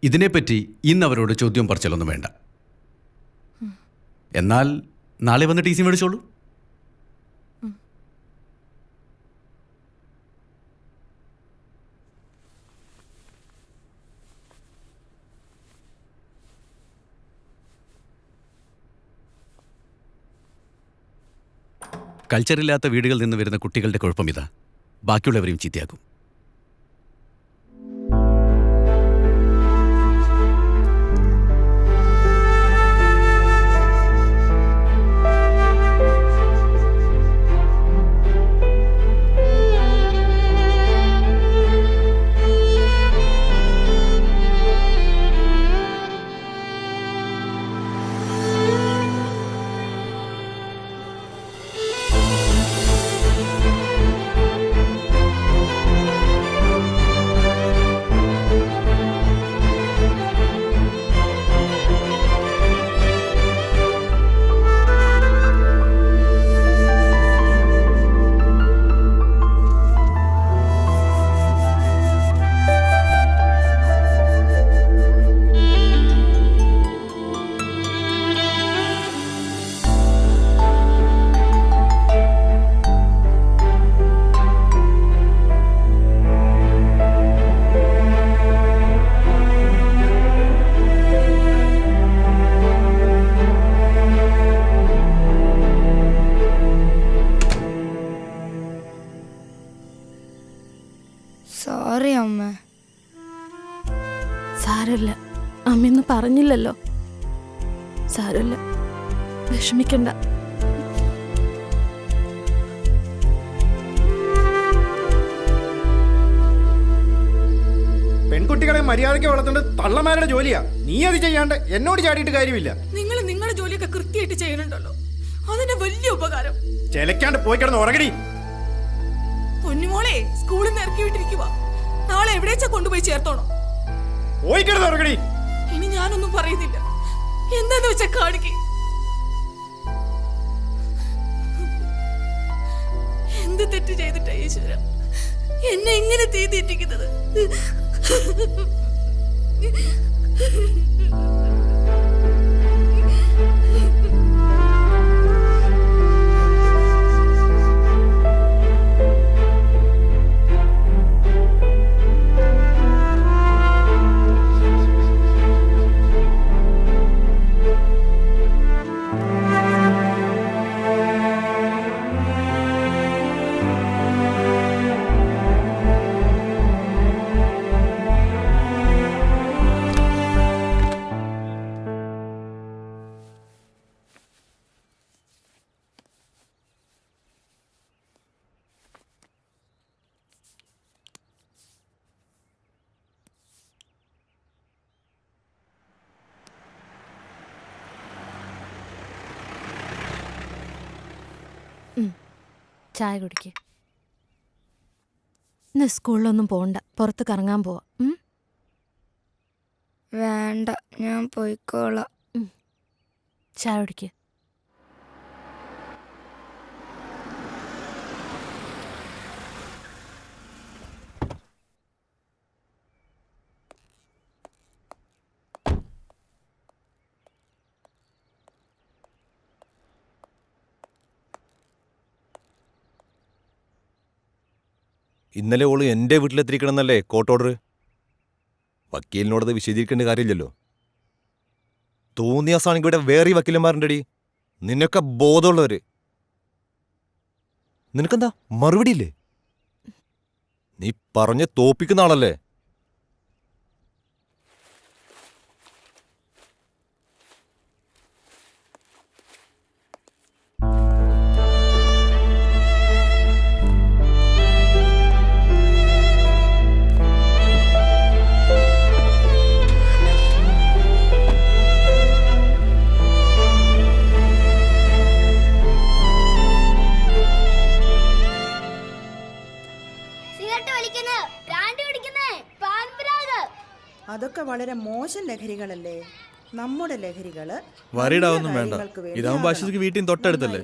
ഇതിനെപ്പറ്റി ഇന്നവരോട് ചോദ്യം പറച്ചിലൊന്നും വേണ്ട. എന്നാൽ നാളെ വന്ന് TC മേടിച്ചോളൂ. കൾച്ചറില്ലാത്ത വീടുകളിൽ നിന്ന് വരുന്ന കുട്ടികളുടെ കുഴപ്പം ഇതാ, ബാക്കിയുള്ളവരെയും ചീത്തയാക്കും. പറഞ്ഞില്ലല്ലോ. സാരമില്ല, വിഷമിക്കണ്ട. പെൺകുട്ടികളെ മര്യാദയ്ക്ക് വളർത്തേണ്ടത് തള്ളമാരുടെ ജോലിയാ. നീ അത് ചെയ്യാണ്ട് എന്നോട് ചാടിയിട്ട് കാര്യമില്ല. നിങ്ങൾ നിങ്ങളുടെ ജോലിയൊക്കെ കൃത്യമായിട്ട് ചെയ്യണുണ്ടല്ലോ, അതിന്റെ വലിയ ഉപകാരം. ചെലക്കാണ്ട് പോയി കിടന്ന് ഉറങ്ങടി. പൊന്നുമോളെ സ്കൂളിൽ നിന്ന് ഇറക്കി വിട്ടിരിക്കുക. നാളെ എവിടേച്ചാ കൊണ്ടുപോയി ചേർത്തോണം. പോയി കിടന്ന് ഉറങ്ങടി. ഇനി ഞാനൊന്നും പറയുന്നില്ല, എന്താന്ന് വെച്ചാ കാണിക്കേ. എന്ത് തെറ്റ് ചെയ്തിട്ടാ ഈശ്വര എന്നെ എങ്ങനെ തീറ്റിക്കുന്നത്? ചായ കുടിക്ക്. ഇന്ന് സ്കൂളിലൊന്നും പോണ്ട, പുറത്ത് കറങ്ങാൻ പോവാ. വേണ്ട, ഞാൻ പോയിക്കോളാം. ചായ കുടിക്ക്. ഇന്നലെ ഓള് എൻ്റെ വീട്ടിലെത്തിരിക്കണമെന്നല്ലേ കോർട്ട് ഓർഡർ? വക്കീലിനോടത് വിശദീകരിക്കേണ്ട കാര്യമില്ലല്ലോ. തോന്നിയാസാണെങ്കിൽ ഇവിടെ വേറെ വക്കീലന്മാരുണ്ടടി, നിന്നൊക്കെ ബോധമുള്ളവര്. നിനക്കെന്താ മറുപടിയില്ലേ? നീ പറഞ്ഞ് തോപ്പിക്കുന്ന ആളല്ലേ? അതൊക്കെ വളരെ മോശം ലഹരികളല്ലേ. നമ്മുടെ ലഹരികള് വരീടാവൊന്നും വേണ്ട, ഇതാവുമ്പോ ആശുപത്രിക്ക് വീട്ടിൽ തൊട്ടടുത്തല്ലേ.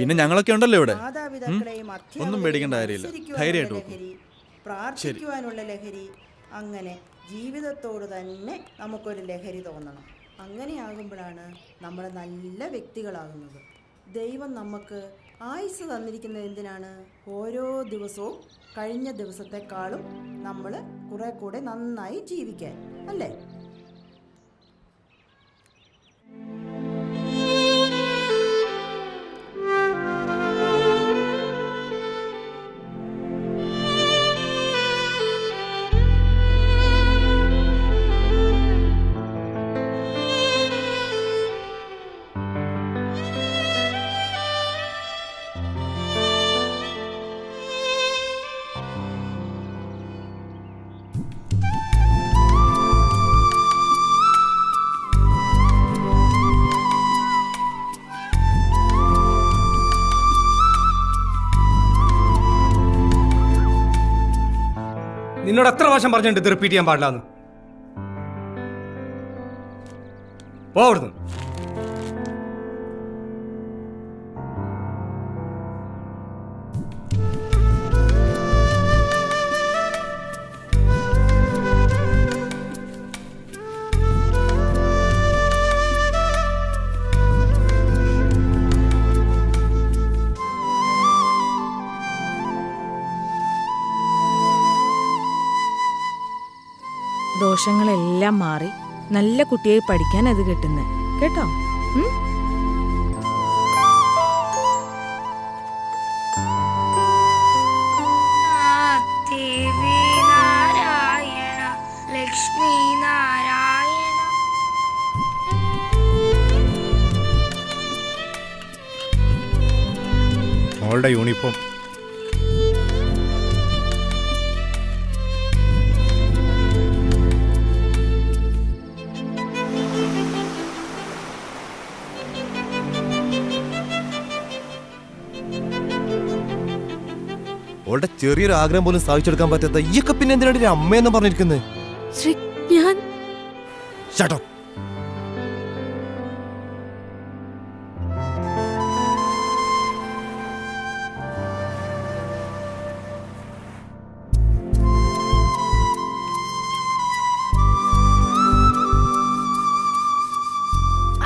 പിന്നെ ഞങ്ങളൊക്കെ ഉണ്ടല്ലോ ഇവിടെ. ഒന്നും പേടിക്കേണ്ട കാര്യമില്ല, ധൈര്യമായിട്ട് ലഹരി, പ്രാർത്ഥിക്കുവാനുള്ള ലഹരി, അങ്ങനെ ജീവിതത്തോട് തന്നെ നമുക്കൊരു ലഹരി തോന്നണം. അങ്ങനെയാകുമ്പോഴാണ് നമ്മൾ നല്ല വ്യക്തികളാകുന്നത്. ദൈവം നമുക്ക് ആയുസ് തന്നിരിക്കുന്നത് എന്തിനാണ്? ഓരോ ദിവസവും കഴിഞ്ഞ ദിവസത്തെക്കാളും നമ്മൾ കുറെ കൂടെ നന്നായി ജീവിക്കാൻ അല്ലേ? നിന്നോട് എത്ര പ്രാവശ്യം പറഞ്ഞിട്ടുണ്ട് ഇത് റിപ്പീറ്റ് ചെയ്യാൻ പാടില്ലാന്ന്? പോ അവിടുന്ന്. ദോഷങ്ങളെല്ലാം മാറി നല്ല കുട്ടിയായി പഠിക്കാൻ അത് കിട്ടുന്നത് കേട്ടോ. ദേവി നാരായണ ലക്ഷ്മി നാരായണ മോളുടെ യൂണിഫോം. അവളുടെ ചെറിയൊരു ആഗ്രഹം പോലും സാധിച്ചെടുക്കാൻ പറ്റാത്ത ഈയൊക്കെ പിന്നെ എന്തിനാണ് ഒരു അമ്മയെന്ന് പറഞ്ഞിരിക്കുന്നത്? ഞാൻ Shut up.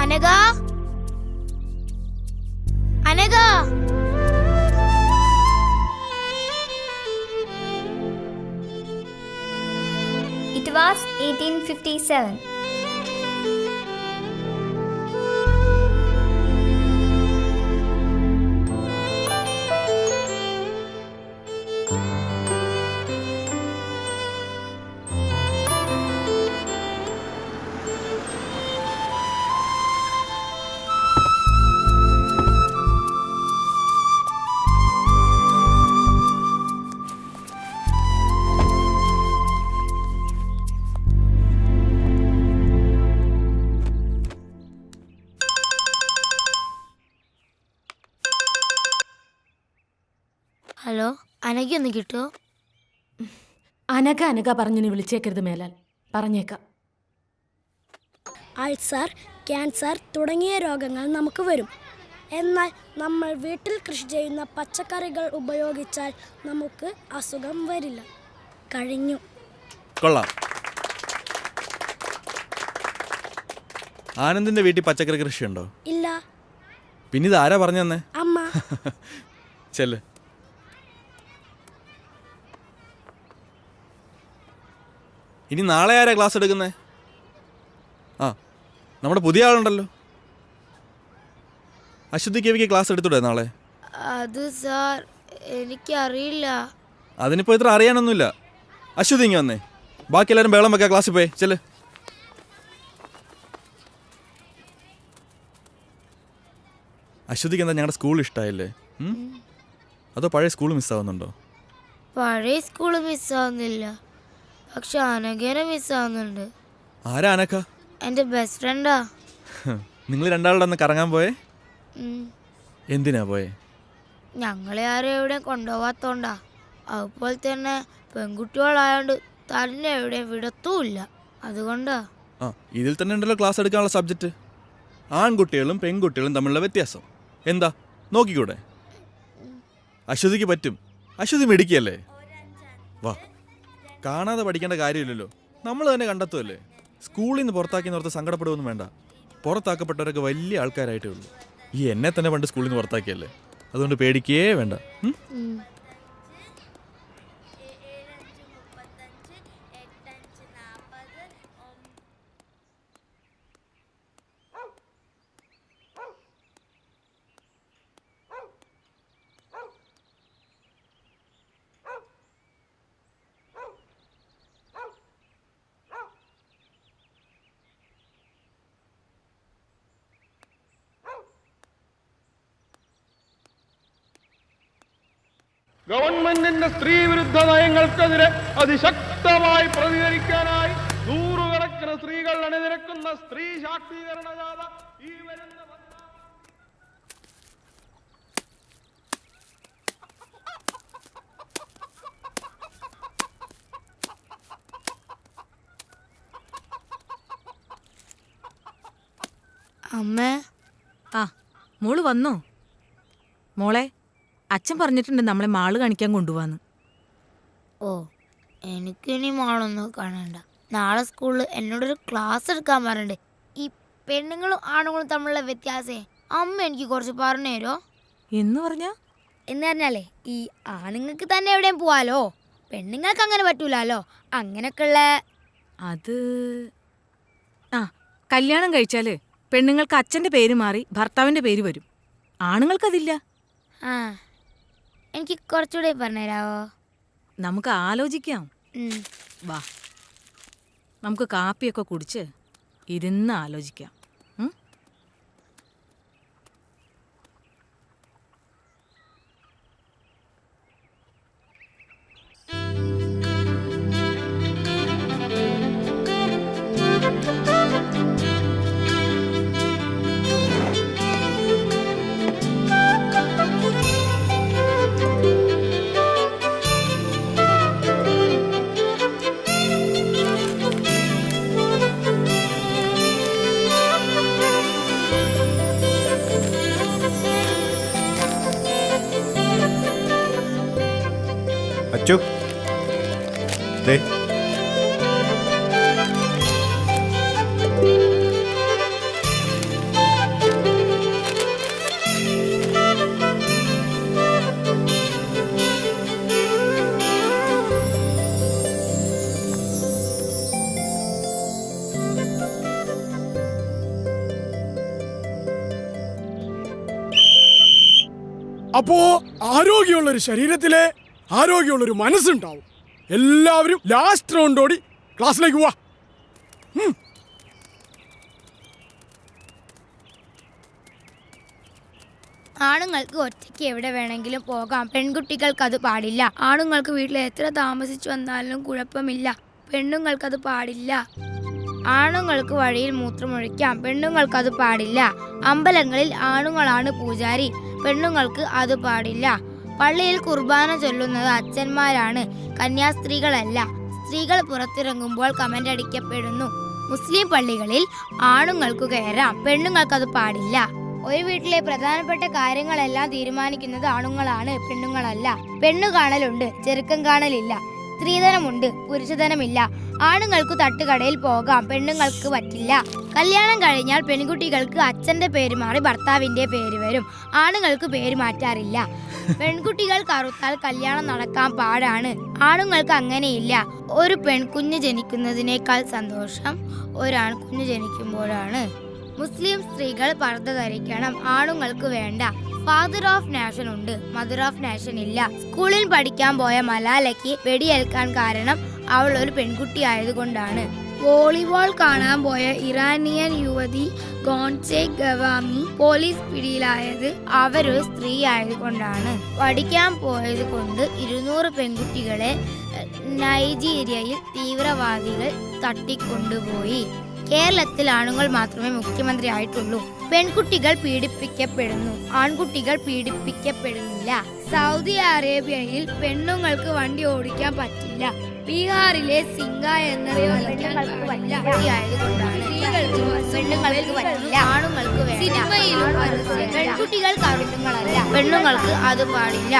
Anagha, Anagha, It was 1857. Hello, Anagha ഒന്ന് കിട്ടുമോ? അനഘ അനഘ പറഞ്ഞു വിളിച്ചേക്കരുത് മേലാൽ, പറഞ്ഞേക്കാം. അൾസർ, ക്യാൻസർ തുടങ്ങിയ രോഗങ്ങൾ നമുക്ക് വരും. എന്നാൽ നമ്മൾ വീട്ടിൽ കൃഷി ചെയ്യുന്ന പച്ചക്കറികൾ ഉപയോഗിച്ചാൽ നമുക്ക് അസുഖം വരില്ല. കഴിഞ്ഞു. കൊള്ളാം. ആനന്ദിന്റെ വീട്ടിൽ പച്ചക്കറി കൃഷിയുണ്ടോ? ഇല്ല. പിന്നെ ഇത് ആരാ പറഞ്ഞു തന്നെ? അമ്മ. ചെല്ല്. ഇനി നാളെ ആരാ ക്ലാസ് എടുക്കുന്നേ? ആ, നമ്മുടെ പുതിയ ആളുണ്ടല്ലോ. അശ്വതി കേവിക്ക് ക്ലാസ് എടുത്തൂടെ നാളെ? അത് സാർ, എനിക്കറിയില്ല. അതിനിപ്പോൾ ഇത്ര അറിയാനൊന്നുമില്ല. അശ്വതി ഇങ്ങ് വന്നേ. ബാക്കി എല്ലാവരും ബേളം വെക്കാം, ക്ലാസ്സിൽ പോയി ചെല്ല്. അശ്വതിക്ക് എന്താ ഞങ്ങളുടെ സ്കൂൾ ഇഷ്ടമായില്ലേ? അതോ പഴയ സ്കൂൾ മിസ്സാവുന്നുണ്ടോ? പഴയ സ്കൂള് മിസ്സാവുന്നില്ല, പക്ഷെ അനഘേനെ മിസ്സാവുന്നുണ്ട്. ആരാ അനക്ക? എൻ്റെ ബെസ്റ്റ് ഫ്രണ്ടാ. നിങ്ങൾ രണ്ടാളുടെ ഒന്ന് കറങ്ങാൻ പോയേ? എന്തിനാ പോയേ? ഞങ്ങളെ ആരും എവിടെയും കൊണ്ടുപോകാത്തോണ്ടാ. അതുപോലെ തന്നെ പെൺകുട്ടികളായോണ്ട് തന്നെ എവിടെയും വിടത്തുമില്ല, അതുകൊണ്ടാ. ആ, ഇതിൽ തന്നെ ഉണ്ടല്ലോ ക്ലാസ് എടുക്കാനുള്ള സബ്ജക്റ്റ്. ആൺകുട്ടികളും പെൺകുട്ടികളും തമ്മിലുള്ള വ്യത്യാസം എന്താ നോക്കിക്കൂടെ? അശ്വതിക്ക് പറ്റും. അശ്വതി മിടുക്കിയല്ലേ? വാ, കാണാതെ പഠിക്കേണ്ട കാര്യമില്ലല്ലോ, നമ്മൾ തന്നെ കണ്ടെത്തുമല്ലേ. സ്കൂളിൽ നിന്ന് പുറത്താക്കിയെന്നോർത്ത് സങ്കടപ്പെടുകയൊന്നും വേണ്ട. പുറത്താക്കപ്പെട്ടവരൊക്കെ വലിയ ആൾക്കാരായിട്ടേ ഉള്ളൂ. ഈ എന്നെ തന്നെ പണ്ട് സ്കൂളിൽ നിന്ന് പുറത്താക്കിയല്ലേ, അതുകൊണ്ട് പേടിക്കേ വേണ്ട. ഗവൺമെന്റിന്റെ സ്ത്രീ വിരുദ്ധ നയങ്ങൾക്കെതിരെ അതിശക്തമായി പ്രതികരിക്കാനായി നൂറുകണക്കിന് സ്ത്രീകൾ അണിനിരക്കുന്ന സ്ത്രീ ശാക്തീകരണ ജാഥ ഈ വരുന്ന അമ്മേ. ആ, മോള് വന്നോ? മോളെ, അച്ഛൻ പറഞ്ഞിട്ടുണ്ട് നമ്മളെ മാള് കാണിക്കാൻ കൊണ്ടുപോവാന്ന്. ഓ, എനിക്കിനി മാളൊന്നും കാണണ്ട. നാളെ സ്കൂളിൽ എന്നോടൊരു ക്ലാസ് എടുക്കാൻ പറഞ്ഞിട്ടുണ്ട്. ഈ പെണ്ണുങ്ങളും ആണുങ്ങളും തമ്മിലുള്ള വ്യത്യാസേ അമ്മ എനിക്ക് കുറച്ച് പറഞ്ഞു തരോ? എന്ന് പറഞ്ഞാ? എന്ന് പറഞ്ഞാലേ, ഈ ആണുങ്ങൾക്ക് തന്നെ എവിടെയും പോവാലോ, പെണ്ണുങ്ങൾക്ക് അങ്ങനെ പറ്റൂലോ. അങ്ങനെയൊക്കെയുള്ള അത് ആ, കല്യാണം കഴിച്ചാല് പെണ്ണുങ്ങൾക്ക് അച്ഛൻ്റെ പേര് മാറി ഭർത്താവിൻ്റെ പേര് വരും. ആണുങ്ങൾക്കതില്ല. ആ, എനിക്ക് കുറച്ചുകൂടെ പറഞ്ഞുതരാവോ? നമുക്ക് ആലോചിക്കാം. വാ, നമുക്ക് കാപ്പിയൊക്കെ കുടിച്ച് ഇരുന്ന് ആലോചിക്കാം. അച്ചു ദേ അപ്പോ ആരോഗ്യമുള്ളൊരു ശരീരത്തിലെ ആരോഗ്യമുള്ളൊരു മനസ്സുണ്ടാവും. എല്ലാവരും ലാസ്റ്റ് റൗണ്ട് ഓടി ക്ലാസ്സിലേക്ക് പോവാ. ആണുങ്ങൾക്ക് ഒറ്റയ്ക്ക് എവിടെ വേണമെങ്കിലും പോകാം, പെൺകുട്ടികൾക്ക് അത് പാടില്ല. ആണുങ്ങൾക്ക് വീട്ടിൽ എത്ര താമസിച്ചു വന്നാലും കുഴപ്പമില്ല, പെണ്ണുങ്ങൾക്കത് പാടില്ല. ആണുങ്ങൾക്ക് വഴിയിൽ മൂത്രമൊഴിക്കാം, പെണ്ണുങ്ങൾക്കത് പാടില്ല. അമ്പലങ്ങളിൽ ആണുങ്ങളാണ് പൂജാരി, പെണ്ണുങ്ങൾക്ക് അത് പാടില്ല. പള്ളിയിൽ കുർബാന ചൊല്ലുന്നത് അച്ഛന്മാരാണ്, കന്യാസ്ത്രീകളല്ല. സ്ത്രീകൾ പുറത്തിറങ്ങുമ്പോൾ കമന്റ് അടിക്കപ്പെടുന്നു. മുസ്ലിം പള്ളികളിൽ ആണുങ്ങൾക്ക് കയറാം, പെണ്ണുങ്ങൾക്കത് പാടില്ല. ഒരു വീട്ടിലെ പ്രധാനപ്പെട്ട കാര്യങ്ങളെല്ലാം തീരുമാനിക്കുന്നത് ആണുങ്ങളാണ്, പെണ്ണുങ്ങളല്ല. പെണ്ണു കാണലുണ്ട്, ചെറുക്കം കാണലില്ല. സ്ത്രീധനമുണ്ട്, പുരുഷധനമില്ല. ആണുങ്ങൾക്ക് തട്ടുകടയിൽ പോകാം, പെണ്ണുങ്ങൾക്ക് പറ്റില്ല. കല്യാണം കഴിഞ്ഞാൽ പെൺകുട്ടികൾക്ക് അച്ഛന്റെ പേര് മാറി ഭർത്താവിന്റെ പേര് വരും, ആണുങ്ങൾക്ക് പേര് മാറ്റാറില്ല. പെൺകുട്ടികൾ കറുത്താൽ കല്യാണം നടക്കാൻ പാടാണ്, ആണുങ്ങൾക്ക് അങ്ങനെയില്ല. ഒരു പെൺകുഞ്ഞ് ജനിക്കുന്നതിനേക്കാൾ സന്തോഷം ഒരാൺകുഞ്ഞ് ജനിക്കുമ്പോഴാണ്. മുസ്ലിം സ്ത്രീകൾ പർദ്ദ ധരിക്കണം, ആണുങ്ങൾക്ക് വേണ്ട. ഫാദർ ഓഫ് നാഷൻ ഉണ്ട്, മദർ ഓഫ് നാഷൻ ഇല്ല. സ്കൂളിൽ പഠിക്കാൻ പോയ മലാലയ്ക്ക് വെടിയേൽക്കാൻ കാരണം അവൾ ഒരു പെൺകുട്ടി ആയതുകൊണ്ടാണ്. വോളിബോൾ കാണാൻ പോയ ഇറാനിയൻ യുവതി ഗോൺസെ ഗവാമി പോലീസ് പിടിയിലായത് അവരൊരു സ്ത്രീ ആയതുകൊണ്ടാണ്. പഠിക്കാൻ പോയത് കൊണ്ട് 200 പെൺകുട്ടികളെ നൈജീരിയയിൽ തീവ്രവാദികൾ തട്ടിക്കൊണ്ടുപോയി. കേരളത്തിൽ ആണുങ്ങൾ മാത്രമേ മുഖ്യമന്ത്രി ആയിട്ടുള്ളൂ. പെൺകുട്ടികൾ പീഡിപ്പിക്കപ്പെടുന്നു, ആൺകുട്ടികൾ പീഡിപ്പിക്കപ്പെടുന്നില്ല. സൗദി അറേബ്യയിൽ പെണ്ണുങ്ങൾക്ക് വണ്ടി ഓടിക്കാൻ പറ്റില്ല. ബീഹാറിലെ സിംഗ എന്നത് പെണ്ണുങ്ങൾക്ക് പറ്റില്ല, ആണുങ്ങൾക്ക് സിനിമയിലും പെൺകുട്ടികൾക്ക് ആണുങ്ങളല്ല, പെണ്ണുങ്ങൾക്ക് അത് പാടില്ല.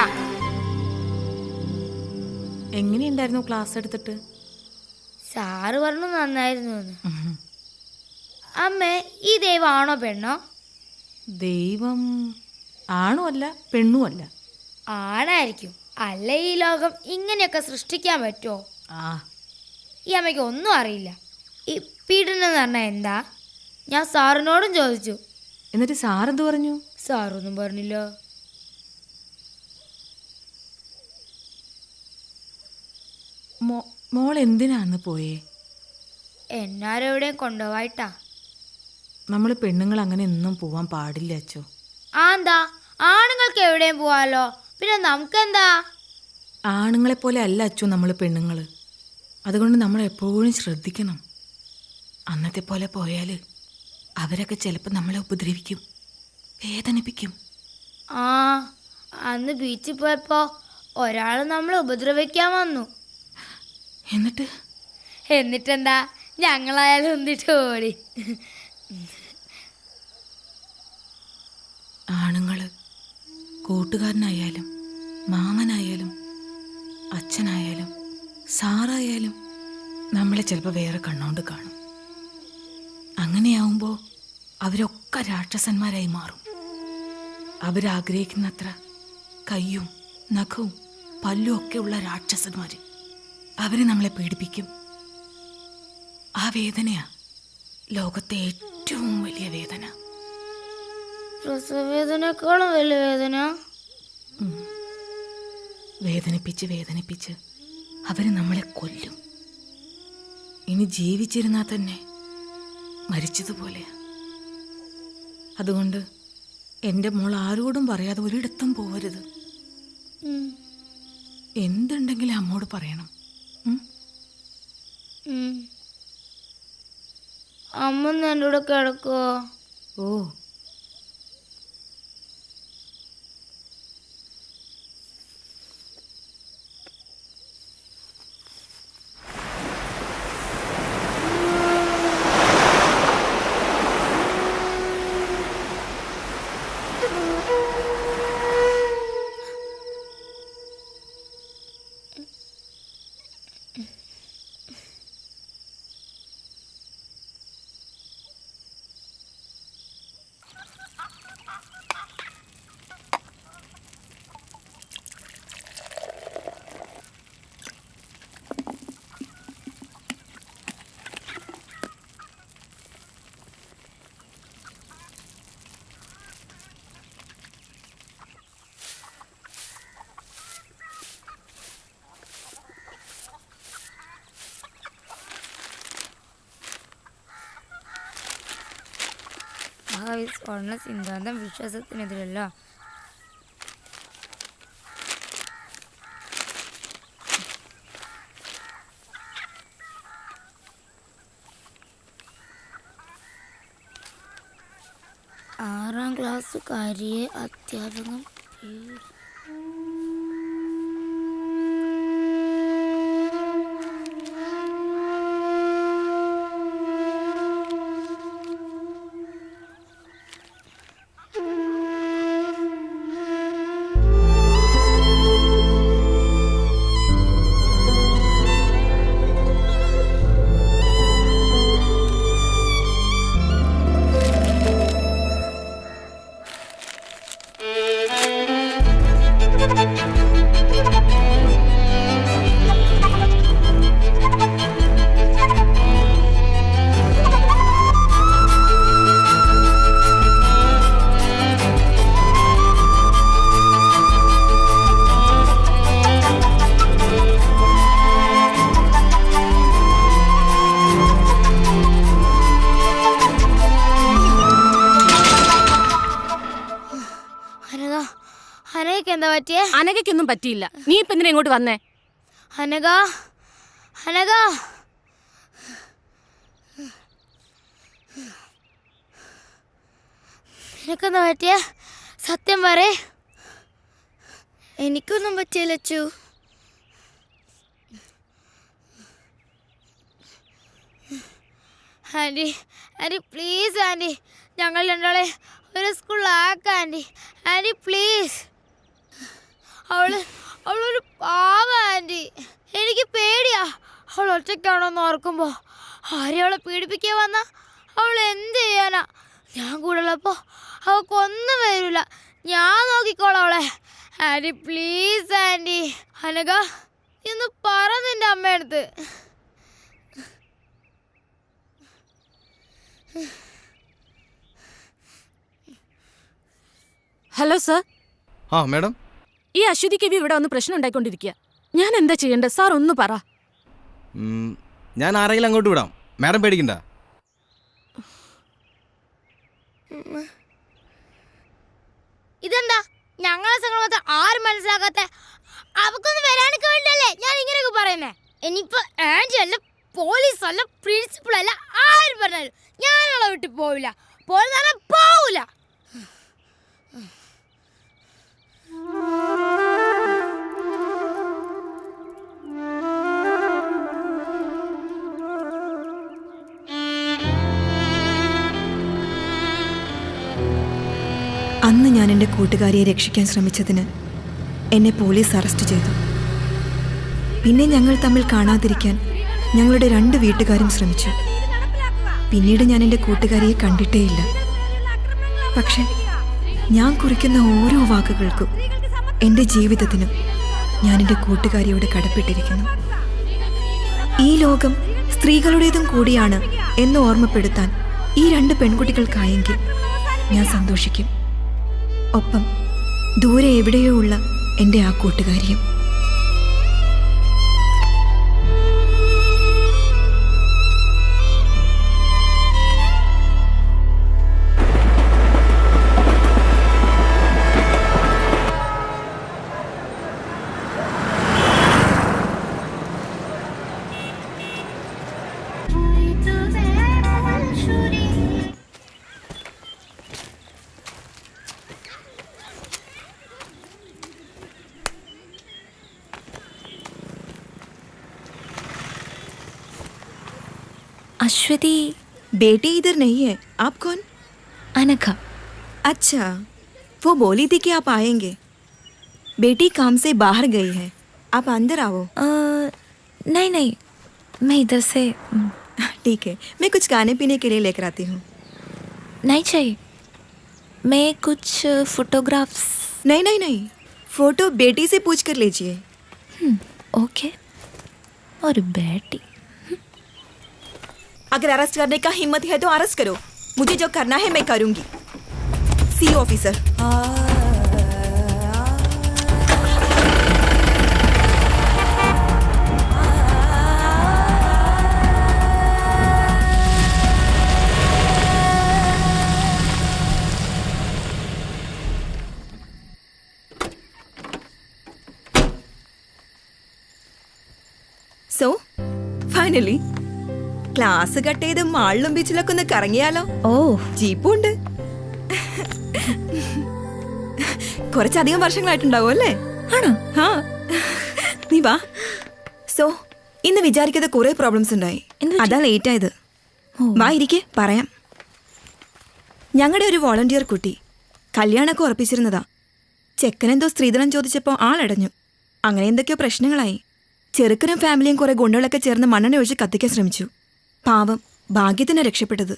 എങ്ങനെയുണ്ടായിരുന്നു ക്ലാസ് എടുത്തിട്ട്? സാറ് പറഞ്ഞു നന്നായിരുന്നു. അമ്മേ, ഈ ദൈവമാണോ പെണ്ണോ? ദൈവം ആണും അല്ല പെണ്ണും അല്ല. ആണായിരിക്കും, അല്ല ഈ ലോകം ഇങ്ങനെയൊക്കെ സൃഷ്ടിക്കാൻ പറ്റുമോ? ഈ അമ്മയ്ക്ക് ഒന്നും അറിയില്ല. ഈ പീഡനം എന്ന് പറഞ്ഞാൽ എന്താ? ഞാൻ സാറിനോടും ചോദിച്ചു. എന്നിട്ട് സാറെന്ത് പറഞ്ഞു? സാറൊന്നും പറഞ്ഞില്ല. മോൾ എന്തിനാന്ന് പോയേ? എന്നാരെവിടെയും കൊണ്ടുപോയിട്ടാ. നമ്മൾ പെണ്ണുങ്ങൾ അങ്ങനെ ഒന്നും പോവാൻ പാടില്ല അച്ചോ. എന്താ, ആണുങ്ങൾക്ക് എവിടെയും പോവാലോ, പിന്നെ നമുക്കെന്താ? ആണുങ്ങളെ പോലെ അല്ല അച്ചു നമ്മൾ പെണ്ണുങ്ങൾ. അതുകൊണ്ട് നമ്മൾ എപ്പോഴും ശ്രദ്ധിക്കണം. അന്നത്തെ പോലെ പോയാൽ അവരൊക്കെ ചിലപ്പോൾ നമ്മളെ ഉപദ്രവിക്കും, വേദനിപ്പിക്കും. അന്ന് ബീച്ചിൽ പോയപ്പോ ഒരാൾ നമ്മളെ ഉപദ്രവിക്കാൻ വന്നു. എന്നിട്ടെന്താ, ഞങ്ങളായാലും ഒന്നിട്ട് ഓടി. ആണുങ്ങൾ കൂട്ടുകാരനായാലും മാമനായാലും അച്ഛനായാലും സാറായാലും നമ്മളെ ചിലപ്പോൾ വേറെ കണ്ണുകൊണ്ട് കാണും. അങ്ങനെയാവുമ്പോൾ അവരൊക്കെ രാക്ഷസന്മാരായി മാറും. അവരാഗ്രഹിക്കുന്നത്ര കയ്യും നഖവും പല്ലും ഒക്കെ ഉള്ള രാക്ഷസന്മാർ അവർ നമ്മളെ പീഡിപ്പിക്കും. ആ വേദനയാ ലോകത്തെ ഏറ്റവും വലിയ വേദന. പ്രസവവേദനേക്കാളും വലിയ വേദന. വേദനിപ്പിച്ച് വേദനിപ്പിച്ച് അവർ നമ്മളെ കൊല്ലും. ഇനി ജീവിച്ചിരുന്നാൽ തന്നെ മരിച്ചതുപോലെയാ. അതുകൊണ്ട് എൻ്റെ മോൾ ആരോടും പറയാതെ ഒരിടത്തും പോവരുത്. എന്തുണ്ടെങ്കിലും അമ്മോട് പറയണം. അമ്മ എൻ്റെ കൂടെ കിടക്കുവോ? ഓ, മഹാവിസ്ഫോടന സിദ്ധാന്തം വിശ്വാസത്തിനെതിരല്ല. ആറാം ക്ലാസ്സുകാരിയെ അധ്യാപകൻ അനഘയ്ക്ക് എന്താ പറ്റിയേ? അനഘയ്ക്കൊന്നും പറ്റിയില്ല. നീ ഇപ്പൊ എന്തിനാ ഇങ്ങോട്ട് വന്നേ? അനഘ അനഘ നിനക്കെന്താ പറ്റിയേ? സത്യം പറയേ. എനിക്കൊന്നും പറ്റിയില്ല Achu. Aunty aunty please aunty, ഞങ്ങൾ രണ്ടാളെ ഒരു സ്കൂളിലാക്കാം ആൻറ്റി. Aunty please. അവളൊരു പാവ ആൻറ്റി. എനിക്ക് പേടിയാ അവൾ ഒറ്റയ്ക്കാണോന്ന് ഓർക്കുമ്പോൾ. ആരെയും അവളെ പീഡിപ്പിക്കാൻ വന്നാ അവൾ എന്ത് ചെയ്യാനാ? ഞാൻ കൂടെ ഉള്ളപ്പോൾ അവൾക്കൊന്നും വരില്ല. ഞാൻ നോക്കിക്കോളാം അവളെ. Anti please anti. അനഘ ഇന്ന് പറ നിന്റെ അമ്മയടുത്ത്. Hello sir. ആ മാഡം, ഈ അശ്വതി കവി ഇവിടെ വന്ന് പ്രശ്നം ഉണ്ടായിക്കൊണ്ടിരിക്കുക. ഞാൻ എന്താ ചെയ്യേണ്ടത് സാർ? ഒന്ന് പറ. ഞാൻ ആരെങ്കിലും അങ്ങോട്ട് വിടാം, മാഡം പേടിക്കണ്ട. ഇതെന്താ ഞങ്ങളെ സംഘടന ആരും മനസ്സിലാക്കാത്ത? അവക്കൊന്ന് വരാനൊക്കെ വേണ്ടല്ലേ ഞാൻ ഇങ്ങനെയൊക്കെ പറയുന്നേ. ഇനിയിപ്പോ ആൻറ്റി അല്ല, പോലീസ് അല്ല, പ്രിൻസിപ്പൾ അല്ല, ആരും പറഞ്ഞാലും ഞാനവളെ വിട്ട് പോവില്ല. പോവില്ല. അന്ന് ഞാൻ എൻ്റെ കൂട്ടുകാരിയെ രക്ഷിക്കാൻ ശ്രമിച്ചതിന് എന്നെ പോലീസ് അറസ്റ്റ് ചെയ്തു. പിന്നെ ഞങ്ങൾ തമ്മിൽ കാണാതിരിക്കാൻ ഞങ്ങളുടെ 2 വീട്ടുകാരും ശ്രമിച്ചു. പിന്നീട് ഞാൻ എൻ്റെ കൂട്ടുകാരിയെ കണ്ടിട്ടേയില്ല. പക്ഷെ ഞാൻ കുറിക്കുന്ന ഓരോ വാക്കുകൾക്കും എൻ്റെ ജീവിതത്തിനും ഞാൻ എൻ്റെ കൂട്ടുകാരിയോട് കടപ്പെട്ടിരിക്കുന്നു. ഈ ലോകം സ്ത്രീകളുടേതും കൂടിയാണ് എന്ന് ഓർമ്മപ്പെടുത്താൻ ഈ 2 പെൺകുട്ടികൾക്കായെങ്കിൽ ഞാൻ സന്തോഷിക്കും. ഒപ്പം ദൂരെ എവിടെയോ ഉള്ള എൻ്റെ ആ കൂട്ടുകാരിയും. अश्वती बेटी इधर नहीं है. आप कौन? अनघा. अच्छा, वो बोली थी कि आप आएंगे. बेटी काम से बाहर गई है, आप अंदर आओ. नहीं नहीं, मैं इधर से. ठीक है, मैं कुछ खाने पीने के लिए लेकर आती हूँ. नहीं चाहिए, मैं कुछ फोटोग्राफ्स. नहीं नहीं नहीं, फोटो बेटी से पूछ कर लीजिए. ओके. और बेटी, अगर अरेस्ट करने का हिम्मत है तो अरेस्ट करो. मुझे जो करना है मैं करूंगी. See officer. So finally class cut ചെയ്ത് മാളിലും ബീച്ചിലൊക്കെ ഒന്ന് കറങ്ങിയാലോ? ഓ, ജീപ്പും ഉണ്ട്. കുറച്ചധികം വർഷങ്ങളായിട്ടുണ്ടാവും അല്ലേ? ആണോ? ആ, നീ വാ. സോ ഇന്ന് വിചാരിക്കാതെ കുറെ പ്രോബ്ലംസ് ഉണ്ടായി, അതാ ലേറ്റ് ആയത്. വാ ഇരിക്കെ, പറയാം. ഞങ്ങളുടെ ഒരു വോളണ്ടിയർ കുട്ടി കല്യാണമൊക്കെ ഉറപ്പിച്ചിരുന്നതാ. ചെക്കനെന്തോ സ്ത്രീധനം ചോദിച്ചപ്പോൾ ആളടഞ്ഞു. അങ്ങനെ എന്തൊക്കെയോ പ്രശ്നങ്ങളായി. ചെറുക്കനും ഫാമിലിയും കുറെ ഗുണ്ടകളൊക്കെ ചേർന്ന് മണ്ണെണ്ണ ഒഴിച്ച് കത്തിക്കാൻ ശ്രമിച്ചു. പാവം, ഭാഗ്യത്തിനാ രക്ഷപ്പെട്ടത്.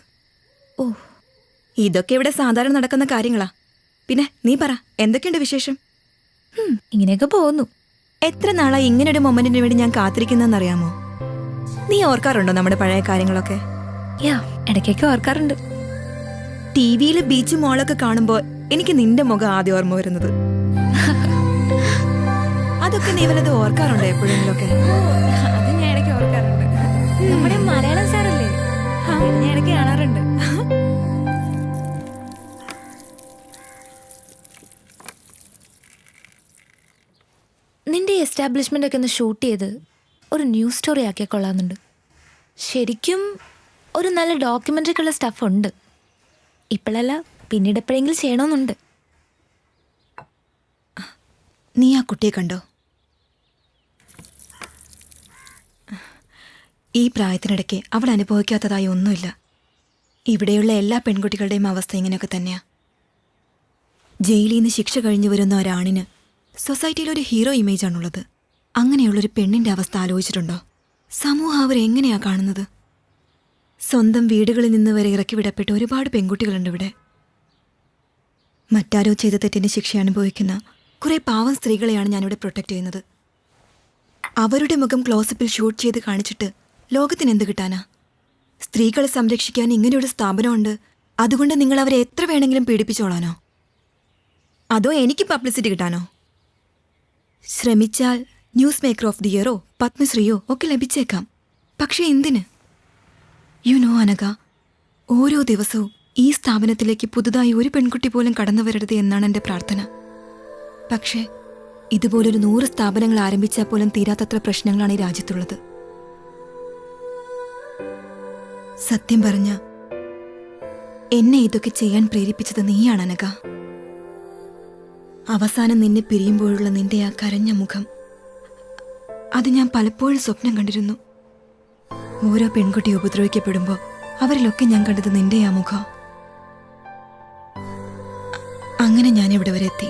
ഓ, ഇതൊക്കെ ഇവിടെ സാധാരണ നടക്കുന്ന കാര്യങ്ങളാ. പിന്നെ നീ പറ, എന്തൊക്കെയുണ്ട് വിശേഷം? ഇങ്ങനെയൊക്കെ പോകുന്നു. എത്ര നാളായി ഇങ്ങനൊരു മൊമെന്റിന് വേണ്ടി ഞാൻ കാത്തിരിക്കുന്നറിയാമോ? നീ ഓർക്കാറുണ്ടോ നമ്മുടെ പഴയ കാര്യങ്ങളൊക്കെ? ഇടയ്ക്കൊക്കെ ഓർക്കാറുണ്ട്. ടിവിയിൽ ബീച്ച് മോളൊക്കെ കാണുമ്പോ എനിക്ക് നിന്റെ മുഖം ആദ്യം ഓർമ്മ വരുന്നത്. അതൊക്കെ നീ വല്ലത് ഓർക്കാറുണ്ടോ എപ്പോഴെങ്കിലൊക്കെ? അത് ഞാൻ ഇടയ്ക്ക് ഓർക്കാറുണ്ട്. നമ്മുടെ മലയാളം സാറല്ലേ, ഞാൻ ഇടയ്ക്ക് കാണാറുണ്ട്. നിന്റെ എസ്റ്റാബ്ലിഷ്മെൻ്റ് ഒക്കെ ഒന്ന് ഷൂട്ട് ചെയ്ത് ഒരു ന്യൂസ് സ്റ്റോറി ആക്കിയാൽ കൊള്ളാമെന്നുണ്ട്. ശരിക്കും ഒരു നല്ല ഡോക്യുമെൻ്ററിക്കുള്ള സ്റ്റഫ് ഉണ്ട്. ഇപ്പോഴല്ല, പിന്നീട് എപ്പോഴെങ്കിലും ചെയ്യണമെന്നുണ്ട്. നീ ആ കുട്ടിയെ കണ്ടോ? ഈ പ്രായത്തിനിടയ്ക്ക് അവൾ അനുഭവിക്കാത്തതായി ഒന്നുമില്ല. ഇവിടെയുള്ള എല്ലാ പെൺകുട്ടികളുടെയും അവസ്ഥ ഇങ്ങനെയൊക്കെ തന്നെയാ. ജയിലിൽ നിന്ന് ശിക്ഷ കഴിഞ്ഞു വരുന്ന ഒരാണിന് സൊസൈറ്റിയിൽ ഒരു ഹീറോ ഇമേജാണുള്ളത്. അങ്ങനെയുള്ളൊരു പെണ്ണിൻ്റെ അവസ്ഥ ആലോചിച്ചിട്ടുണ്ടോ? സമൂഹം അവരെ എങ്ങനെയാ കാണുന്നത്? സ്വന്തം വീടുകളിൽ നിന്ന് വരെ ഇറക്കി വിടപ്പെട്ട ഒരുപാട് പെൺകുട്ടികളുണ്ട് ഇവിടെ. മറ്റാരോ ചെയ്ത തെറ്റിന് ശിക്ഷ അനുഭവിക്കുന്ന കുറേ പാവം സ്ത്രീകളെയാണ് ഞാനിവിടെ പ്രൊട്ടക്റ്റ് ചെയ്യുന്നത്. അവരുടെ മുഖം ക്ലോസപ്പിൽ ഷൂട്ട് ചെയ്ത് കാണിച്ചിട്ട് ലോകത്തിന് എന്ത് കിട്ടാനാ? സ്ത്രീകളെ സംരക്ഷിക്കാൻ ഇങ്ങനെയൊരു സ്ഥാപനമുണ്ട്, അതുകൊണ്ട് നിങ്ങൾ അവരെ എത്ര വേണമെങ്കിലും പീഡിപ്പിച്ചോളാനോ? അതോ എനിക്ക് പബ്ലിസിറ്റി കിട്ടാനോ? ശ്രമിച്ചാൽ ന്യൂസ് മേക്കർ ഓഫ് ദി ഇയറോ പത്മശ്രീയോ ഒക്കെ ലഭിച്ചേക്കാം. പക്ഷെ എന്തിന്? അനഘ, ഓരോ ദിവസവും ഈ സ്ഥാപനത്തിലേക്ക് പുതുതായി ഒരു പെൺകുട്ടി പോലും കടന്നു വരരുത് എന്നാണ് എൻ്റെ പ്രാർത്ഥന. പക്ഷേ ഇതുപോലൊരു 100 സ്ഥാപനങ്ങൾ ആരംഭിച്ചാൽ പോലും തീരാത്തത്ര പ്രശ്നങ്ങളാണ് ഈ രാജ്യത്തുള്ളത്. സത്യം പറഞ്ഞ എന്നെ ഇതൊക്കെ ചെയ്യാൻ പ്രേരിപ്പിച്ചത് നീയാണ് അനഘ. അവസാനം നിന്നെ പിരിയുമ്പോഴുള്ള നിന്റെ ആ കരഞ്ഞ മുഖം, അത് ഞാൻ പലപ്പോഴും സ്വപ്നം കണ്ടിരുന്നു. ഓരോ പെൺകുട്ടി ഉപദ്രവിക്കപ്പെടുമ്പോൾ അവരിലൊക്കെ ഞാൻ കണ്ടത് നിന്റെ ആ മുഖം. അങ്ങനെ ഞാൻ ഇവിടെ വരെ എത്തി.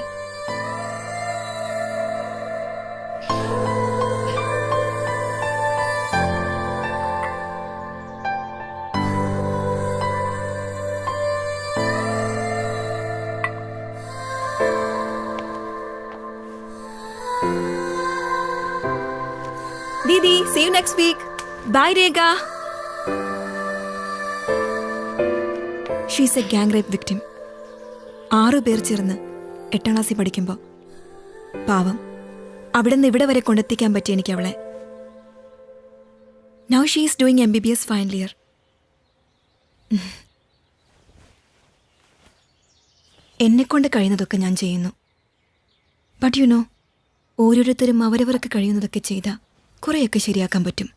Didi, see you next week. Bye, Rega. She's a gang rape victim. 6 പേർ ചേർന്ന് 8ാം ക്ലാസ്സിൽ പഠിക്കുമ്പോൾ പാവം അവിടെ നിന്ന് ഇവിടെ വരെ കൊണ്ടെത്തിക്കാൻ പറ്റി എനിക്ക് അവളെ. Now she is doing MBBS final year. എന്നെക്കൊണ്ട് കഴിയുന്നതൊക്കെ ഞാൻ ചെയ്യുന്നു. ബട്ട് ഓരോരുത്തരും അവരവർക്ക് കഴിയുന്നതൊക്കെ ചെയ്താൽ കുറേയൊക്കെ ശരിയാക്കാൻ പറ്റും.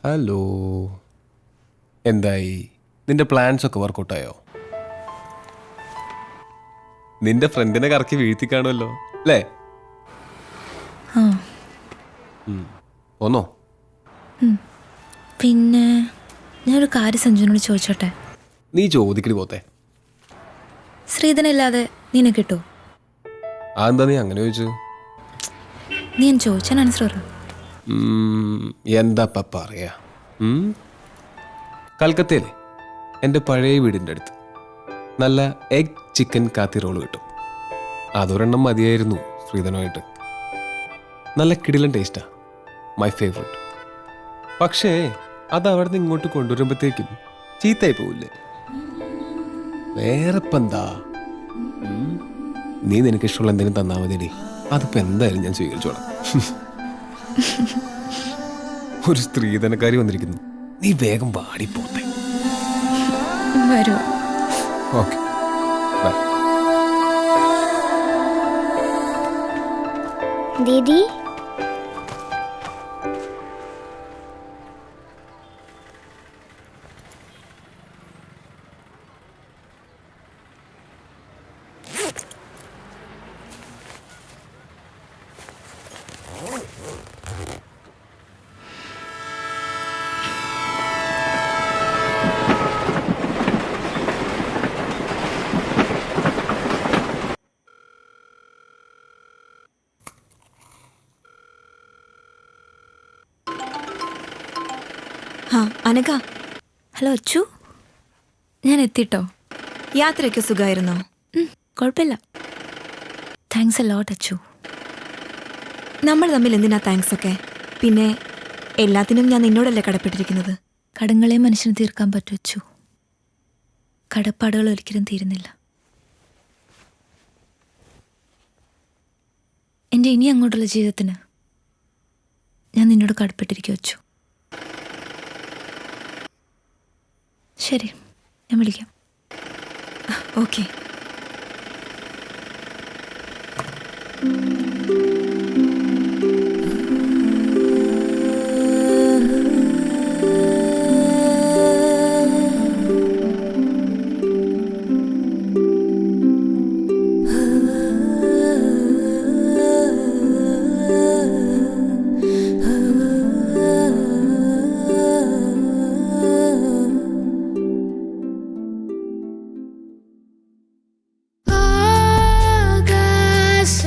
ഹലോ, എന്തായി? നിന്റെ പ്ലാൻസ് ഒക്കെ വർക്കൗട്ടായോ? നിന്റെ ഫ്രണ്ടിനെ കറക്കി വീഴ്ത്തി കാണുമല്ലോ അല്ലേ? പിന്നെ ഞാനൊരു കാര്യം സഞ്ജുവിനോട് ചോദിച്ചോട്ടെ? നീ ചോദിക്കടി പോത്തെ. ശ്രീധനില്ലാതെ നിന്നെ കിട്ടോ? അതെന്താ നീ അങ്ങനെ ചോദിച്ചു? നീ ഞാൻ ചോദിച്ചാൽ ആൻസർ പറ. എന്താ പറയാ? കൽക്കത്തയിലെ എൻ്റെ പഴയ വീടിൻ്റെ അടുത്ത് നല്ല എഗ് ചിക്കൻ കാത്തി റോള് കിട്ടും. അതൊരെണ്ണം മതിയായിരുന്നു ശ്രീധനുമായിട്ട്. നല്ല കിടിലൻ ടേസ്റ്റാ, മൈ ഫേവറേറ്റ്. പക്ഷേ അത് അവിടെ നിന്ന് ഇങ്ങോട്ട് കൊണ്ടുവരുമ്പോഴത്തേക്കും ചീത്തയായി പോവില്ലേ? വേറെ ഇപ്പം എന്താ? നീ നിനക്ക് ഇഷ്ടമുള്ള എന്തെങ്കിലും തന്നാൽ മതിയടി, അതിപ്പോൾ എന്തായാലും ഞാൻ സ്വീകരിച്ചോളാം. ഒരു സ്ത്രീധനക്കാരി വന്നിരിക്കുന്നു, നീ വേഗം വാടി പോത്തെ. വരൂ. Okay, by. ദീദി ആ അനഘ. ഹലോ അച്ചു, ഞാൻ എത്തിട്ടോ. യാത്രയൊക്കെ സുഖമായിരുന്നോ? കുഴപ്പമില്ല. Thanks a lot Achu. നമ്മൾ തമ്മിൽ എന്തിനാ താങ്ക്സ് ഒക്കെ? പിന്നെ എല്ലാത്തിനും ഞാൻ നിന്നോടല്ലേ കടപ്പെട്ടിരിക്കുന്നത്. കടങ്ങളെ മനുഷ്യന് തീർക്കാൻ പറ്റൂ അച്ചു, കടപ്പാടുകൾ ഒരിക്കലും തീരുന്നില്ല. എൻ്റെ ഇനി അങ്ങോട്ടുള്ള ജീവിതത്തിന് ഞാൻ നിന്നോട് കടപ്പെട്ടിരിക്കും അച്ചു. ശരി, ഞാൻ വിളിക്കാം. ഓക്കെ. ആകാശ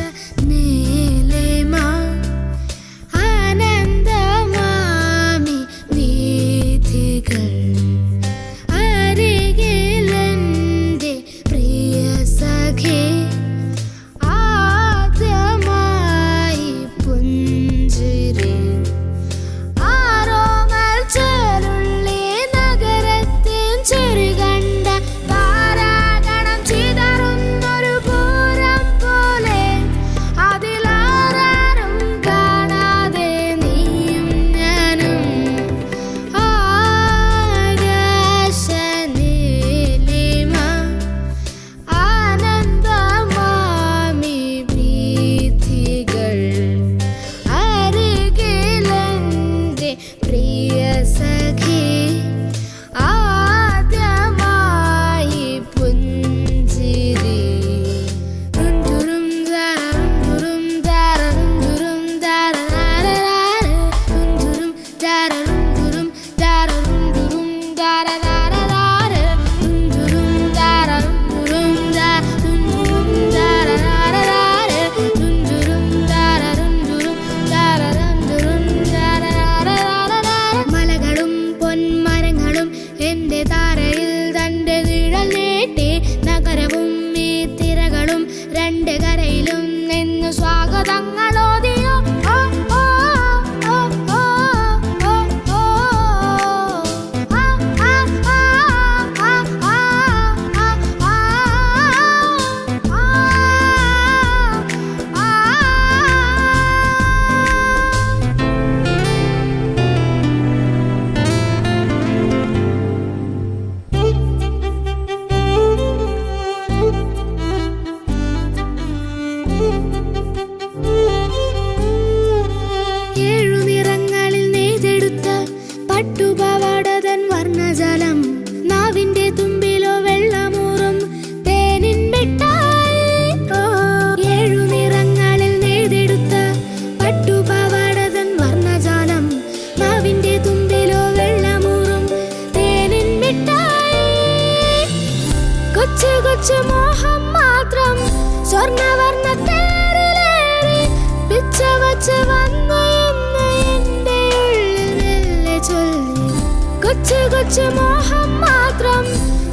കൊച്ചു കൊച്ചു മോഹം മാത്രം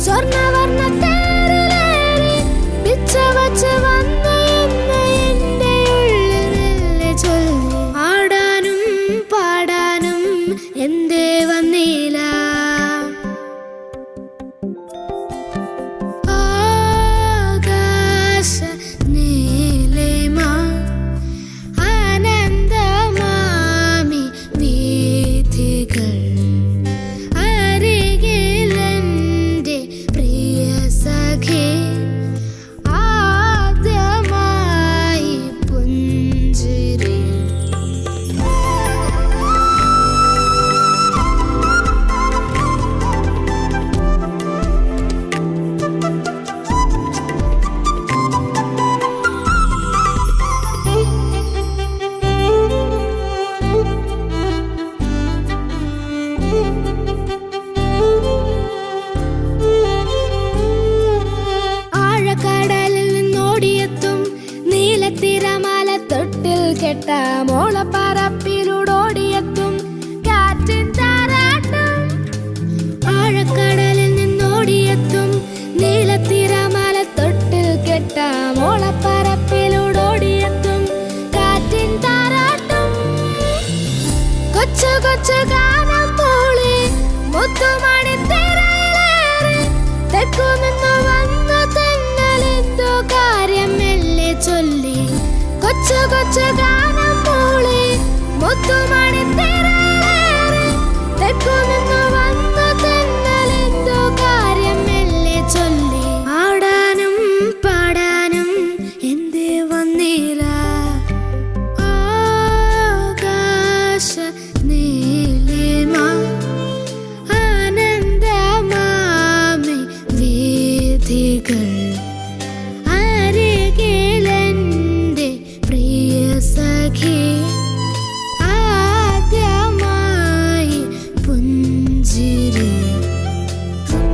സ്വർണ്ണവർണ്ണ തേരിലേറി പിച്ച വച്ച് വന്ന് എന്ന് എൻ്റെ ഉള്ളിൽ മെല്ലെ ചൊല്ലി. ആടാനും പാടാനും എന്തേ വന്നില്ല. ആകാശ നീലിമ ആനന്ദമാമി വീഥികൾ അരികിലെൻ്റെ പ്രിയ സഖി ആദ്യമായി പുഞ്ചിരി. ആഴക്കടലിൽ നിന്നോടിയെത്തും നീലത്തിരമാല തൊട്ടിൽ കെട്ട മോളപ്പറപ്പിലൂടോടിയെത്തും കാറ്റിൻ താരാട്ടും. ആഴക്കടലിൽ നിന്നോടിയെത്തും നീലത്തിരമാല തൊട്ടിൽ കെട്ട മോളപ്പറപ്പിലൂടോടിയെത്തും കാറ്റിൻ താരാട്ടും. കൊച്ചു കൊച്ചു ഗാനം മൂളി മുത്തുമണി തിരയിലേറി തെക്കു നിന്നു വന്നു തെന്നലെന്തോ കാര്യം മെല്ലെ ചൊല്ലി. കൊച്ചു കൊച്ചു ഗാനം മൂളി മുത്തുമണി തിരയിലേറി തെക്കു നിന്നു വന്നു തെന്നലെന്തോ കാര്യം മെല്ലെ ചൊല്ലി. ആടാനും പാടാനും എന്തേ വന്നില്ല. ആകാശ നീലിമ ആനന്ദമാമി വീഥികൾ അരികിലെൻ്റെ പ്രിയ സഖി ആദ്യമായി പുഞ്ചിരി.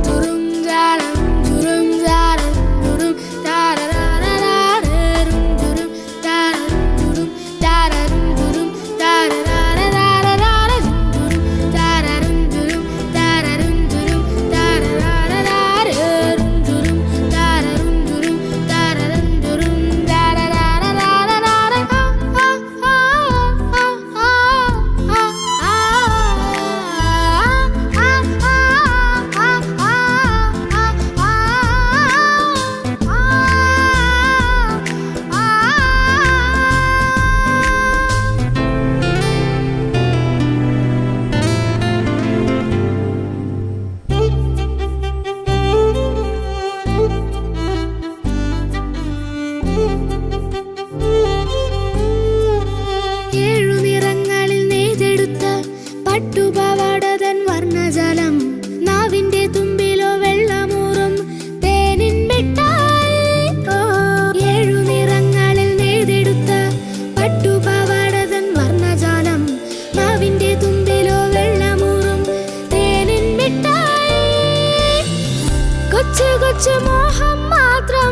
തുറും ജാലം തുറും ജാലം തുറും താരരാരരാരം തുറും താരം തുറും താരം തുറും താരരാരരാരം തുറും താരം തുറും താരം തുറും താരരാരരാരം തുറും താരം തുറും താരം തുറും താരരാരരാരം. ഏഴു നിറങ്ങളിൽ നെയ്തെടുത്ത പട്ടുപാവാടതൻ വർണ്ണജലം നാവിന്റെ തുമ്പിലോ വെള്ളമൂറും തേനിൻ മിഠായി. ഏഴു നിറങ്ങളിൽ നെയ്തെടുത്ത പട്ടുപാവാടതൻ വർണ്ണജാലം നാവിന്റെ തുമ്പിലോ വെള്ളമൂറും തേനിൻ മിഠായി. കൊച്ചു കൊച്ചു മോഹം മാത്രം